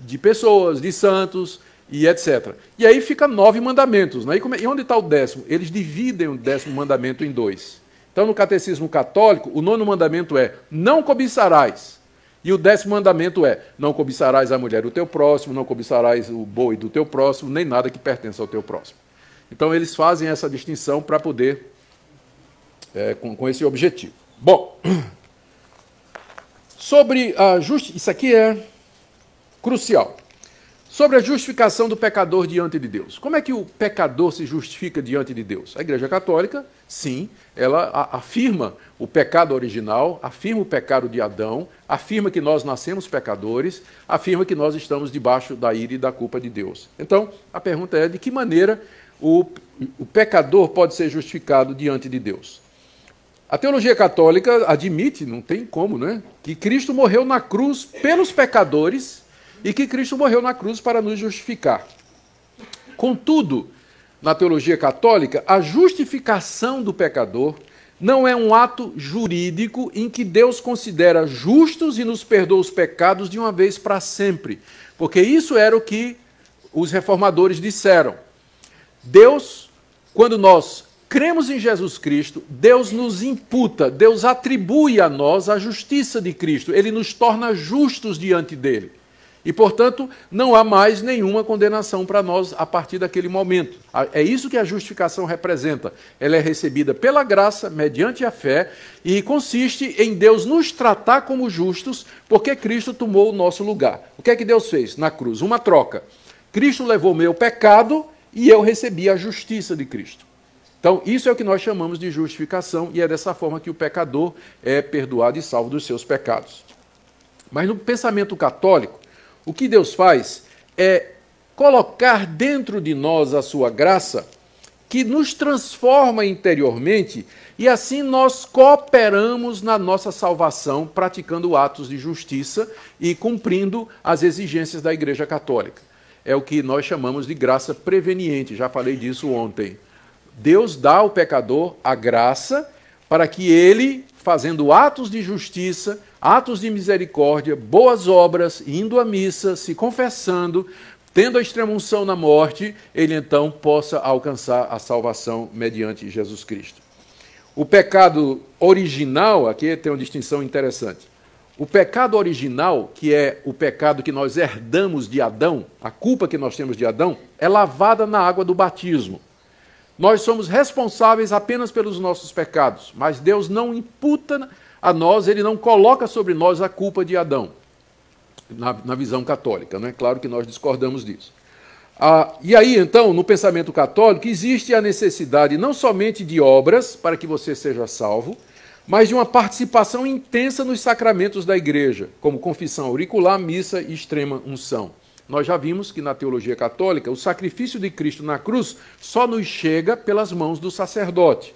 de pessoas, de santos e etc. E aí fica 9 mandamentos. Né? E onde está o 10º? Eles dividem o 10º mandamento em 2. Então, no catecismo católico, o 9º mandamento é: não cobiçarás. E o 10º mandamento é: não cobiçarás a mulher do teu próximo, não cobiçarás o boi do teu próximo, nem nada que pertença ao teu próximo. Então, eles fazem essa distinção para poder, com esse objetivo. Bom, sobre a justiça, isso aqui é crucial. Sobre a justificação do pecador diante de Deus. Como é que o pecador se justifica diante de Deus? A Igreja Católica, sim, ela afirma o pecado original, afirma o pecado de Adão, afirma que nós nascemos pecadores, afirma que nós estamos debaixo da ira e da culpa de Deus. Então, a pergunta é: de que maneira o pecador pode ser justificado diante de Deus? A teologia católica admite, não tem como, né, que Cristo morreu na cruz pelos pecadores e que Cristo morreu na cruz para nos justificar. Contudo, na teologia católica, a justificação do pecador não é um ato jurídico em que Deus considera justos e nos perdoa os pecados de uma vez para sempre. Porque isso era o que os reformadores disseram. Deus, quando nós cremos em Jesus Cristo, Deus nos imputa, Deus atribui a nós a justiça de Cristo. Ele nos torna justos diante dele. E, portanto, não há mais nenhuma condenação para nós a partir daquele momento. É isso que a justificação representa. Ela é recebida pela graça, mediante a fé, e consiste em Deus nos tratar como justos, porque Cristo tomou o nosso lugar. O que é que Deus fez na cruz? Uma troca. Cristo levou o meu pecado e eu recebi a justiça de Cristo. Então, isso é o que nós chamamos de justificação, e é dessa forma que o pecador é perdoado e salvo dos seus pecados. Mas no pensamento católico, o que Deus faz é colocar dentro de nós a sua graça, que nos transforma interiormente, e assim nós cooperamos na nossa salvação, praticando atos de justiça e cumprindo as exigências da Igreja Católica. É o que nós chamamos de graça preveniente, já falei disso ontem. Deus dá ao pecador a graça para que ele, fazendo atos de justiça, atos de misericórdia, boas obras, indo à missa, se confessando, tendo a extrema-unção na morte, ele então possa alcançar a salvação mediante Jesus Cristo. O pecado original, aqui tem uma distinção interessante. O pecado original, que é o pecado que nós herdamos de Adão, a culpa que nós temos de Adão, é lavada na água do batismo. Nós somos responsáveis apenas pelos nossos pecados, mas Deus não imputa a nós, ele não coloca sobre nós a culpa de Adão, na visão católica, não é? Claro que nós discordamos disso. E aí, então, no pensamento católico, existe a necessidade não somente de obras para que você seja salvo, mas de uma participação intensa nos sacramentos da igreja, como confissão auricular, missa e extrema unção. Nós já vimos que na teologia católica o sacrifício de Cristo na cruz só nos chega pelas mãos do sacerdote.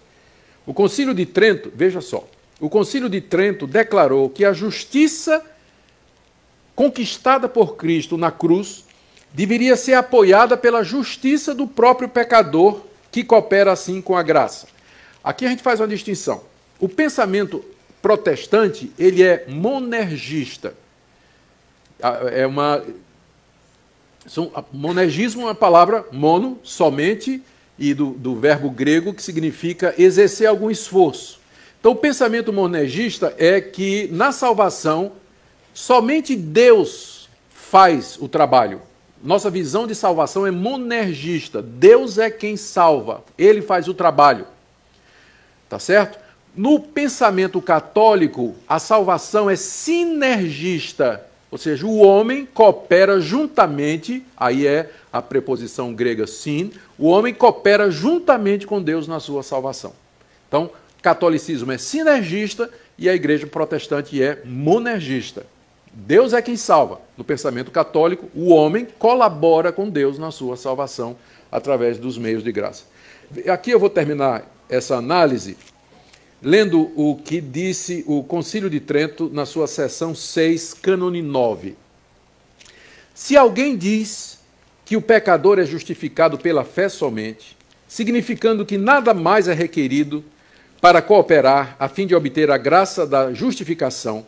O Concílio de Trento, veja só, o Concílio de Trento declarou que a justiça conquistada por Cristo na cruz deveria ser apoiada pela justiça do próprio pecador, que coopera assim com a graça. Aqui a gente faz uma distinção. O pensamento protestante, ele é monergista. Monergismo é uma palavra mono, somente, e do verbo grego que significa exercer algum esforço. Então, o pensamento monergista é que na salvação somente Deus faz o trabalho. Nossa visão de salvação é monergista. Deus é quem salva, ele faz o trabalho. Tá certo? No pensamento católico, a salvação é sinergista. Ou seja, o homem coopera juntamente, aí é a preposição grega sin, o homem coopera juntamente com Deus na sua salvação. Então, catolicismo é sinergista e a igreja protestante é monergista. Deus é quem salva. No pensamento católico, o homem colabora com Deus na sua salvação através dos meios de graça. Aqui eu vou terminar essa análise lendo o que disse o Concílio de Trento na sua seção 6, cânone 9. Se alguém diz que o pecador é justificado pela fé somente, significando que nada mais é requerido para cooperar a fim de obter a graça da justificação,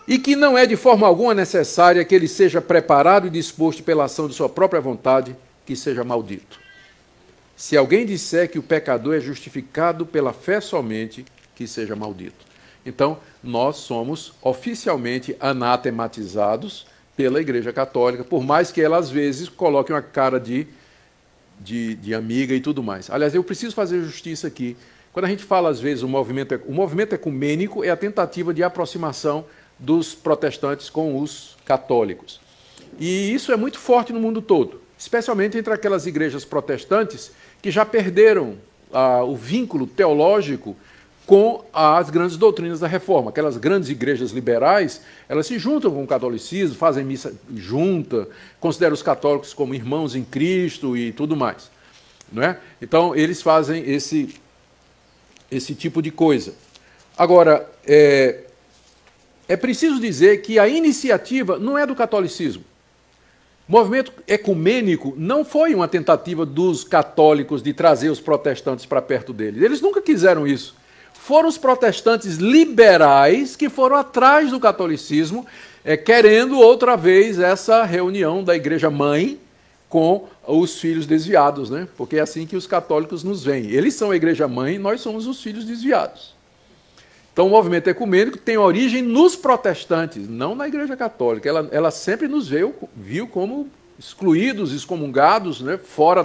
e que não é de forma alguma necessária que ele seja preparado e disposto pela ação de sua própria vontade, que seja maldito. Se alguém disser que o pecador é justificado pela fé somente, que seja maldito. Então, nós somos oficialmente anatematizados pela Igreja Católica, por mais que ela, às vezes, coloque uma cara de amiga e tudo mais. Aliás, eu preciso fazer justiça aqui. Quando a gente fala, às vezes, o movimento ecumênico é a tentativa de aproximação dos protestantes com os católicos. E isso é muito forte no mundo todo, especialmente entre aquelas igrejas protestantes que já perderam o vínculo teológico com as grandes doutrinas da Reforma. Aquelas grandes igrejas liberais, elas se juntam com o catolicismo, fazem missa junta, consideram os católicos como irmãos em Cristo e tudo mais. Não é? Então, eles fazem esse tipo de coisa. Agora, é preciso dizer que a iniciativa não é do catolicismo. O movimento ecumênico não foi uma tentativa dos católicos de trazer os protestantes para perto deles. Eles nunca quiseram isso. Foram os protestantes liberais que foram atrás do catolicismo, querendo outra vez essa reunião da igreja-mãe com os filhos desviados, né? Porque é assim que os católicos nos veem. Eles são a igreja-mãe e nós somos os filhos desviados. Então, o movimento ecumênico tem origem nos protestantes, não na Igreja Católica. Ela sempre nos viu como excluídos, excomungados, né, fora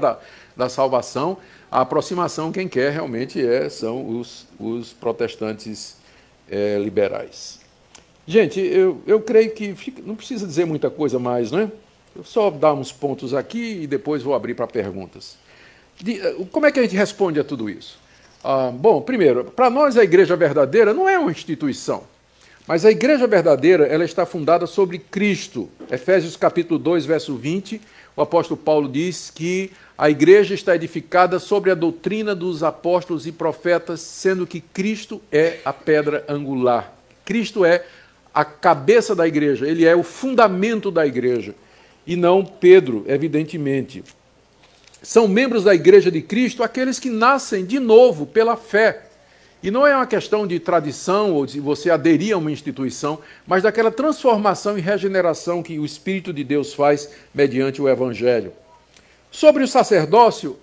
da salvação. A aproximação, quem quer realmente são os protestantes liberais. Gente, eu creio que não precisa dizer muita coisa mais, não é? Eu só dar uns pontos aqui e depois vou abrir para perguntas. Como é que a gente responde a tudo isso? Bom, primeiro, para nós a igreja verdadeira não é uma instituição, mas a igreja verdadeira ela está fundada sobre Cristo. Efésios capítulo 2, verso 20, o apóstolo Paulo diz que a igreja está edificada sobre a doutrina dos apóstolos e profetas, sendo que Cristo é a pedra angular. Cristo é a cabeça da igreja, ele é o fundamento da igreja, e não Pedro, evidentemente. São membros da Igreja de Cristo aqueles que nascem de novo pela fé. E não é uma questão de tradição ou de você aderir a uma instituição, mas daquela transformação e regeneração que o Espírito de Deus faz mediante o Evangelho. Sobre o sacerdócio,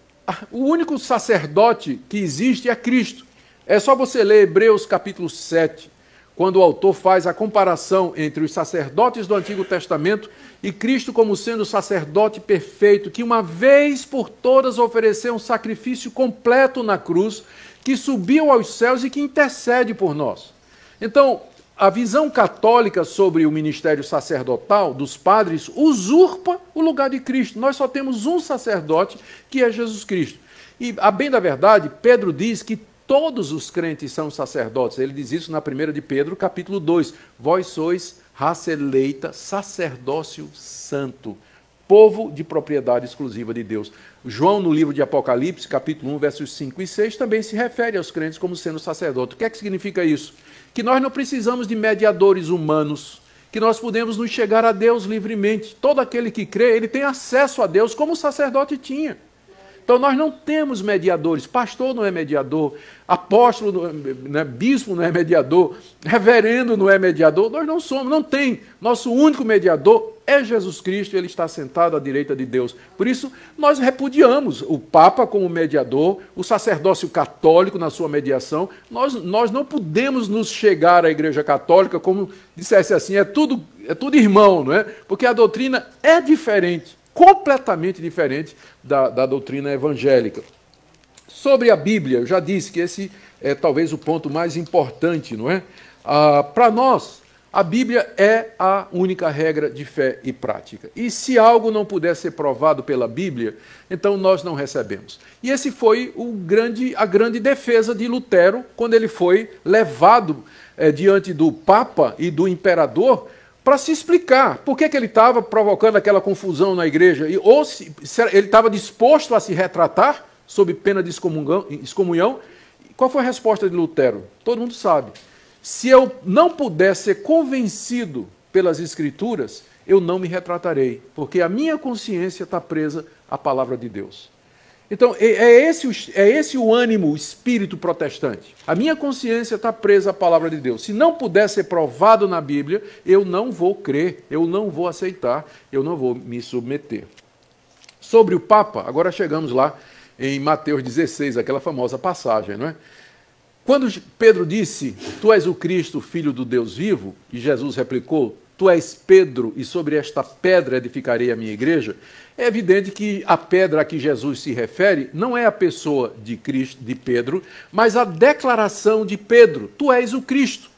o único sacerdote que existe é Cristo. É só você ler Hebreus capítulo 7, quando o autor faz a comparação entre os sacerdotes do Antigo Testamento e Cristo como sendo o sacerdote perfeito, que uma vez por todas ofereceu um sacrifício completo na cruz, que subiu aos céus e que intercede por nós. Então, a visão católica sobre o ministério sacerdotal dos padres usurpa o lugar de Cristo. Nós só temos um sacerdote, que é Jesus Cristo. E, a bem da verdade, Pedro diz que todos os crentes são sacerdotes. Ele diz isso na 1 de Pedro, capítulo 2. Vós sois raça eleita, sacerdócio santo, povo de propriedade exclusiva de Deus. João, no livro de Apocalipse, capítulo 1, versos 5 e 6, também se refere aos crentes como sendo sacerdote. O que é que significa isso? Que nós não precisamos de mediadores humanos, que nós podemos nos chegar a Deus livremente. Todo aquele que crê, ele tem acesso a Deus como o sacerdote tinha. Então, nós não temos mediadores. Pastor não é mediador, apóstolo, né, bispo não é mediador, reverendo não é mediador. Nós não somos, não tem. Nosso único mediador é Jesus Cristo, ele está sentado à direita de Deus. Por isso, nós repudiamos o Papa como mediador, o sacerdócio católico na sua mediação. Nós não podemos nos chegar à Igreja Católica como dissesse assim, é tudo irmão, não é? Porque a doutrina é diferente. Completamente diferente da doutrina evangélica. Sobre a Bíblia, eu já disse que esse é talvez o ponto mais importante, não é? Para nós, a Bíblia é a única regra de fé e prática. E se algo não puder ser provado pela Bíblia, então nós não recebemos. E esse foi a grande defesa de Lutero, quando ele foi levado diante do Papa e do Imperador, para se explicar por que ele estava provocando aquela confusão na igreja, ou se ele estava disposto a se retratar sob pena de excomunhão. Qual foi a resposta de Lutero? Todo mundo sabe. Se eu não puder ser convencido pelas Escrituras, eu não me retratarei, porque a minha consciência está presa à palavra de Deus. Então, é esse o ânimo, o espírito protestante. A minha consciência está presa à palavra de Deus. Se não puder ser provado na Bíblia, eu não vou crer, eu não vou aceitar, eu não vou me submeter. Sobre o Papa, agora chegamos lá em Mateus 16, aquela famosa passagem, não é? Quando Pedro disse, tu és o Cristo, filho do Deus vivo, e Jesus replicou, tu és Pedro, e sobre esta pedra edificarei a minha igreja, é evidente que a pedra a que Jesus se refere não é a pessoa de Cristo, de Pedro, mas a declaração de Pedro, tu és o Cristo.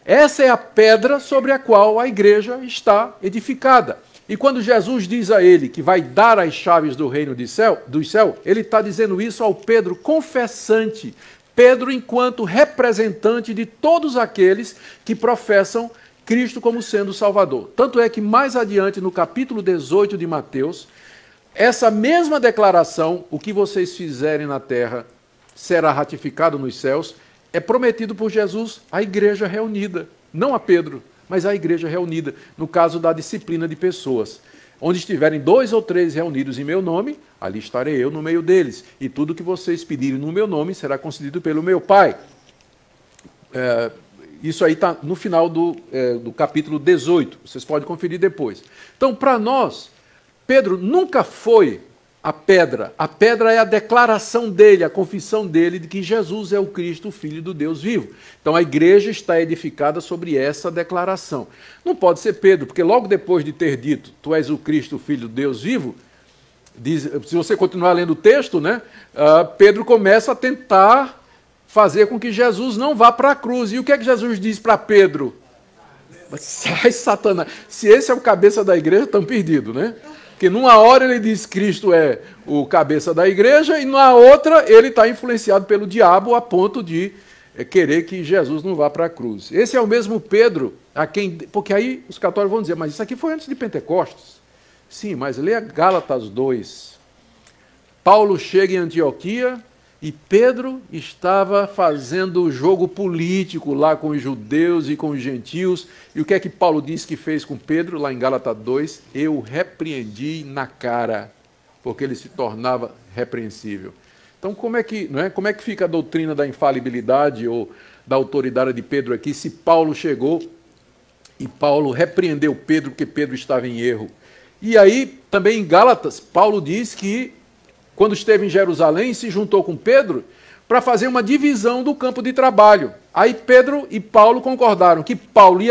Essa é a pedra sobre a qual a igreja está edificada. E quando Jesus diz a ele que vai dar as chaves do reino do céu, ele está dizendo isso ao Pedro confessante, Pedro enquanto representante de todos aqueles que professam Cristo como sendo o Salvador. Tanto é que mais adiante, no capítulo 18 de Mateus, essa mesma declaração, o que vocês fizerem na terra será ratificado nos céus, é prometido por Jesus à igreja reunida. Não a Pedro, mas à igreja reunida, no caso da disciplina de pessoas. Onde estiverem 2 ou 3 reunidos em meu nome, ali estarei eu no meio deles. E tudo que vocês pedirem no meu nome será concedido pelo meu Pai. Isso aí está no final do capítulo 18. Vocês podem conferir depois. Então, para nós, Pedro nunca foi a pedra. A pedra é a declaração dele, a confissão dele de que Jesus é o Cristo, o Filho do Deus vivo. Então a igreja está edificada sobre essa declaração. Não pode ser Pedro, porque logo depois de ter dito, tu és o Cristo, o Filho do Deus vivo, diz, se você continuar lendo o texto, né, Pedro começa a tentar fazer com que Jesus não vá para a cruz. E o que é que Jesus diz para Pedro? Sai, Satanás. Se esse é o cabeça da igreja, estão perdidos, né? Porque numa hora ele diz que Cristo é o cabeça da igreja e na outra ele está influenciado pelo diabo a ponto de querer que Jesus não vá para a cruz. Esse é o mesmo Pedro a quem... Porque aí os católicos vão dizer, mas isso aqui foi antes de Pentecostes. Sim, mas leia Gálatas 2. Paulo chega em Antioquia e Pedro estava fazendo o jogo político lá com os judeus e com os gentios. E o que é que Paulo diz que fez com Pedro, lá em Gálatas 2? Eu repreendi na cara, porque ele se tornava repreensível. Então, como é que fica a doutrina da infalibilidade ou da autoridade de Pedro aqui, se Paulo chegou e Paulo repreendeu Pedro porque Pedro estava em erro? E aí, também em Gálatas, Paulo diz que quando esteve em Jerusalém, se juntou com Pedro para fazer uma divisão do campo de trabalho. Aí Pedro e Paulo concordaram que Pedro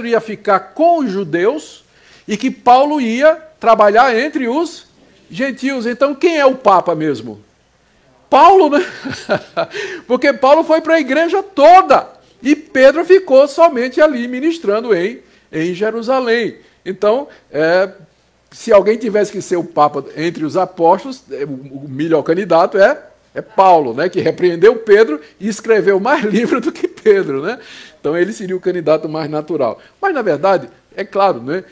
ia ficar com os judeus e que Paulo ia trabalhar entre os gentios. Então, quem é o Papa mesmo? Paulo, né? Porque Paulo foi para a igreja toda e Pedro ficou somente ali ministrando em Jerusalém. Então, se alguém tivesse que ser o Papa entre os apóstolos, o melhor candidato é Paulo, né, que repreendeu Pedro e escreveu mais livros do que Pedro, né? Então ele seria o candidato mais natural. Mas, na verdade, é claro, né,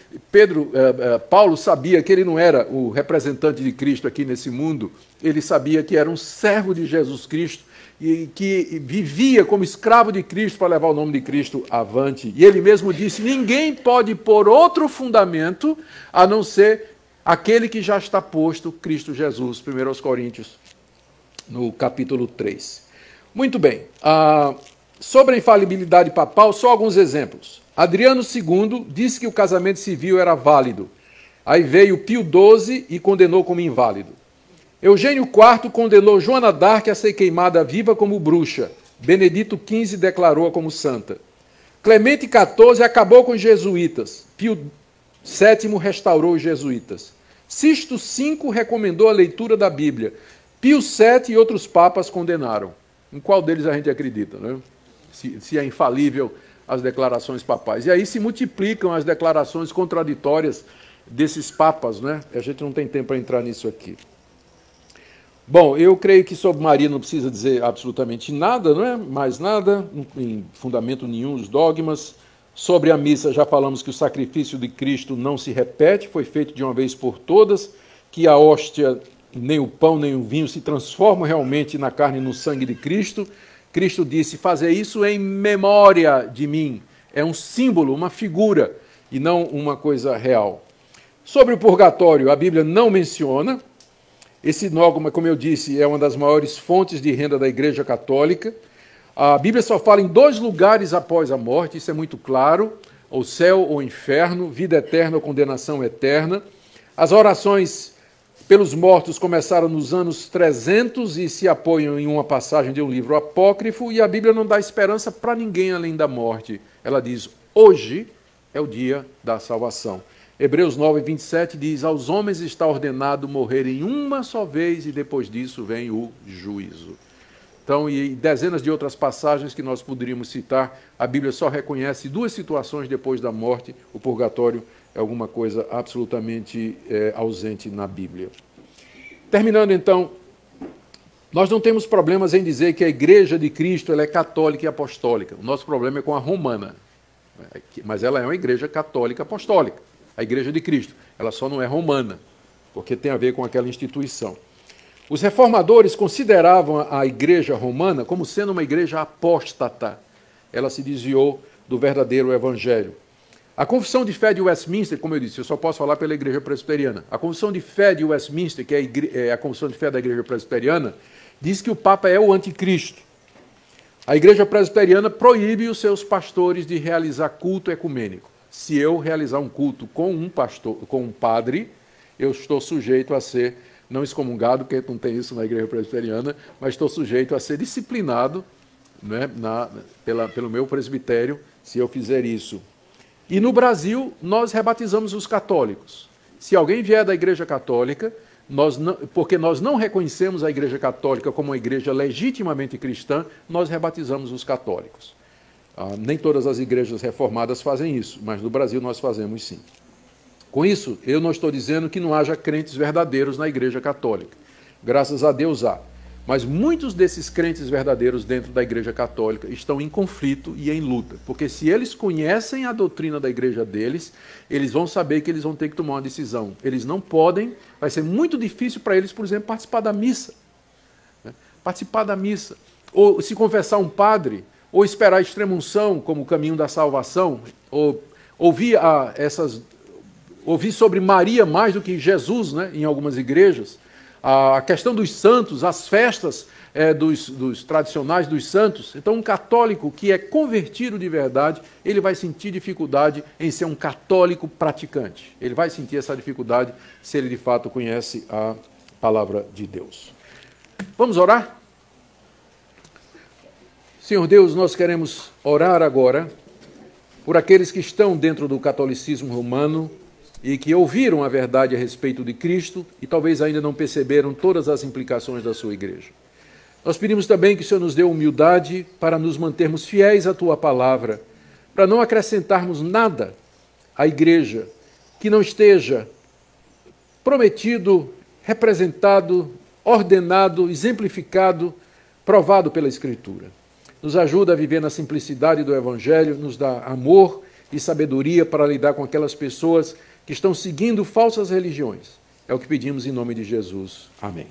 Paulo sabia que ele não era o representante de Cristo aqui nesse mundo, ele sabia que era um servo de Jesus Cristo e que vivia como escravo de Cristo para levar o nome de Cristo avante. E ele mesmo disse, ninguém pode pôr outro fundamento a não ser aquele que já está posto, Cristo Jesus. 1 Coríntios, no capítulo 3. Muito bem. Sobre a infalibilidade papal, só alguns exemplos. Adriano II disse que o casamento civil era válido. Aí veio Pio XII e condenou como inválido. Eugênio IV condenou Joana d'Arc a ser queimada viva como bruxa. Benedito XV declarou-a como santa. Clemente XIV acabou com os jesuítas. Pio VII restaurou os jesuítas. Sisto V recomendou a leitura da Bíblia. Pio VII e outros papas condenaram. Em qual deles a gente acredita, né? Se é infalível as declarações papais. E aí se multiplicam as declarações contraditórias desses papas, né? A gente não tem tempo para entrar nisso aqui. Bom, eu creio que sobre Maria não precisa dizer absolutamente nada, não é? Mais nada, não tem fundamento nenhum os dogmas. Sobre a missa, já falamos que o sacrifício de Cristo não se repete, foi feito de uma vez por todas, que a hóstia, nem o pão, nem o vinho se transformam realmente na carne e no sangue de Cristo. Cristo disse, fazer isso em memória de mim. É um símbolo, uma figura, e não uma coisa real. Sobre o purgatório, a Bíblia não menciona. Esse dogma, como eu disse, é uma das maiores fontes de renda da Igreja Católica. A Bíblia só fala em 2 lugares após a morte, isso é muito claro, o céu ou o inferno, vida eterna ou condenação eterna. As orações pelos mortos começaram nos anos 300 e se apoiam em uma passagem de um livro apócrifo, e a Bíblia não dá esperança para ninguém além da morte. Ela diz, hoje é o dia da salvação. Hebreus 9, 27 diz, aos homens está ordenado morrerem uma só vez e depois disso vem o juízo. Então, e dezenas de outras passagens que nós poderíamos citar, a Bíblia só reconhece 2 situações depois da morte. O purgatório é alguma coisa absolutamente ausente na Bíblia. Terminando então, nós não temos problemas em dizer que a Igreja de Cristo ela é católica e apostólica. O nosso problema é com a romana, mas ela é uma Igreja católica apostólica. A Igreja de Cristo, ela só não é romana, porque tem a ver com aquela instituição. Os reformadores consideravam a Igreja romana como sendo uma igreja apóstata. Ela se desviou do verdadeiro evangelho. A Confissão de Fé de Westminster, como eu disse, eu só posso falar pela Igreja Presbiteriana. A Confissão de Fé de Westminster, que é a Confissão de Fé da Igreja Presbiteriana, diz que o Papa é o anticristo. A Igreja Presbiteriana proíbe os seus pastores de realizar culto ecumênico. Se eu realizar um culto com um pastor, com um padre, eu estou sujeito a ser, não excomungado, porque não tem isso na igreja presbiteriana, mas estou sujeito a ser disciplinado, né, pelo meu presbitério, se eu fizer isso. E no Brasil, nós rebatizamos os católicos. Se alguém vier da Igreja Católica, porque nós não reconhecemos a Igreja Católica como uma igreja legitimamente cristã, nós rebatizamos os católicos. Nem todas as igrejas reformadas fazem isso, mas no Brasil nós fazemos sim. Com isso, eu não estou dizendo que não haja crentes verdadeiros na Igreja Católica. Graças a Deus há. Mas muitos desses crentes verdadeiros dentro da Igreja Católica estão em conflito e em luta. Porque se eles conhecem a doutrina da igreja deles, eles vão saber que eles vão ter que tomar uma decisão. Eles não podem, vai ser muito difícil para eles, por exemplo, participar da missa. Participar da missa. Ou se confessar um padre, ou esperar a extrema-unção como o caminho da salvação, ou ouvir sobre Maria mais do que Jesus, né, em algumas igrejas. A questão dos santos, as festas dos tradicionais dos santos. Então, um católico que é convertido de verdade, ele vai sentir dificuldade em ser um católico praticante. Ele vai sentir essa dificuldade se ele de fato conhece a palavra de Deus. Vamos orar? Senhor Deus, nós queremos orar agora por aqueles que estão dentro do catolicismo romano e que ouviram a verdade a respeito de Cristo e talvez ainda não perceberam todas as implicações da sua igreja. Nós pedimos também que o Senhor nos dê humildade para nos mantermos fiéis à Tua palavra, para não acrescentarmos nada à igreja que não esteja prometido, representado, ordenado, exemplificado, provado pela Escritura. Nos ajuda a viver na simplicidade do Evangelho, nos dá amor e sabedoria para lidar com aquelas pessoas que estão seguindo falsas religiões. É o que pedimos em nome de Jesus. Amém.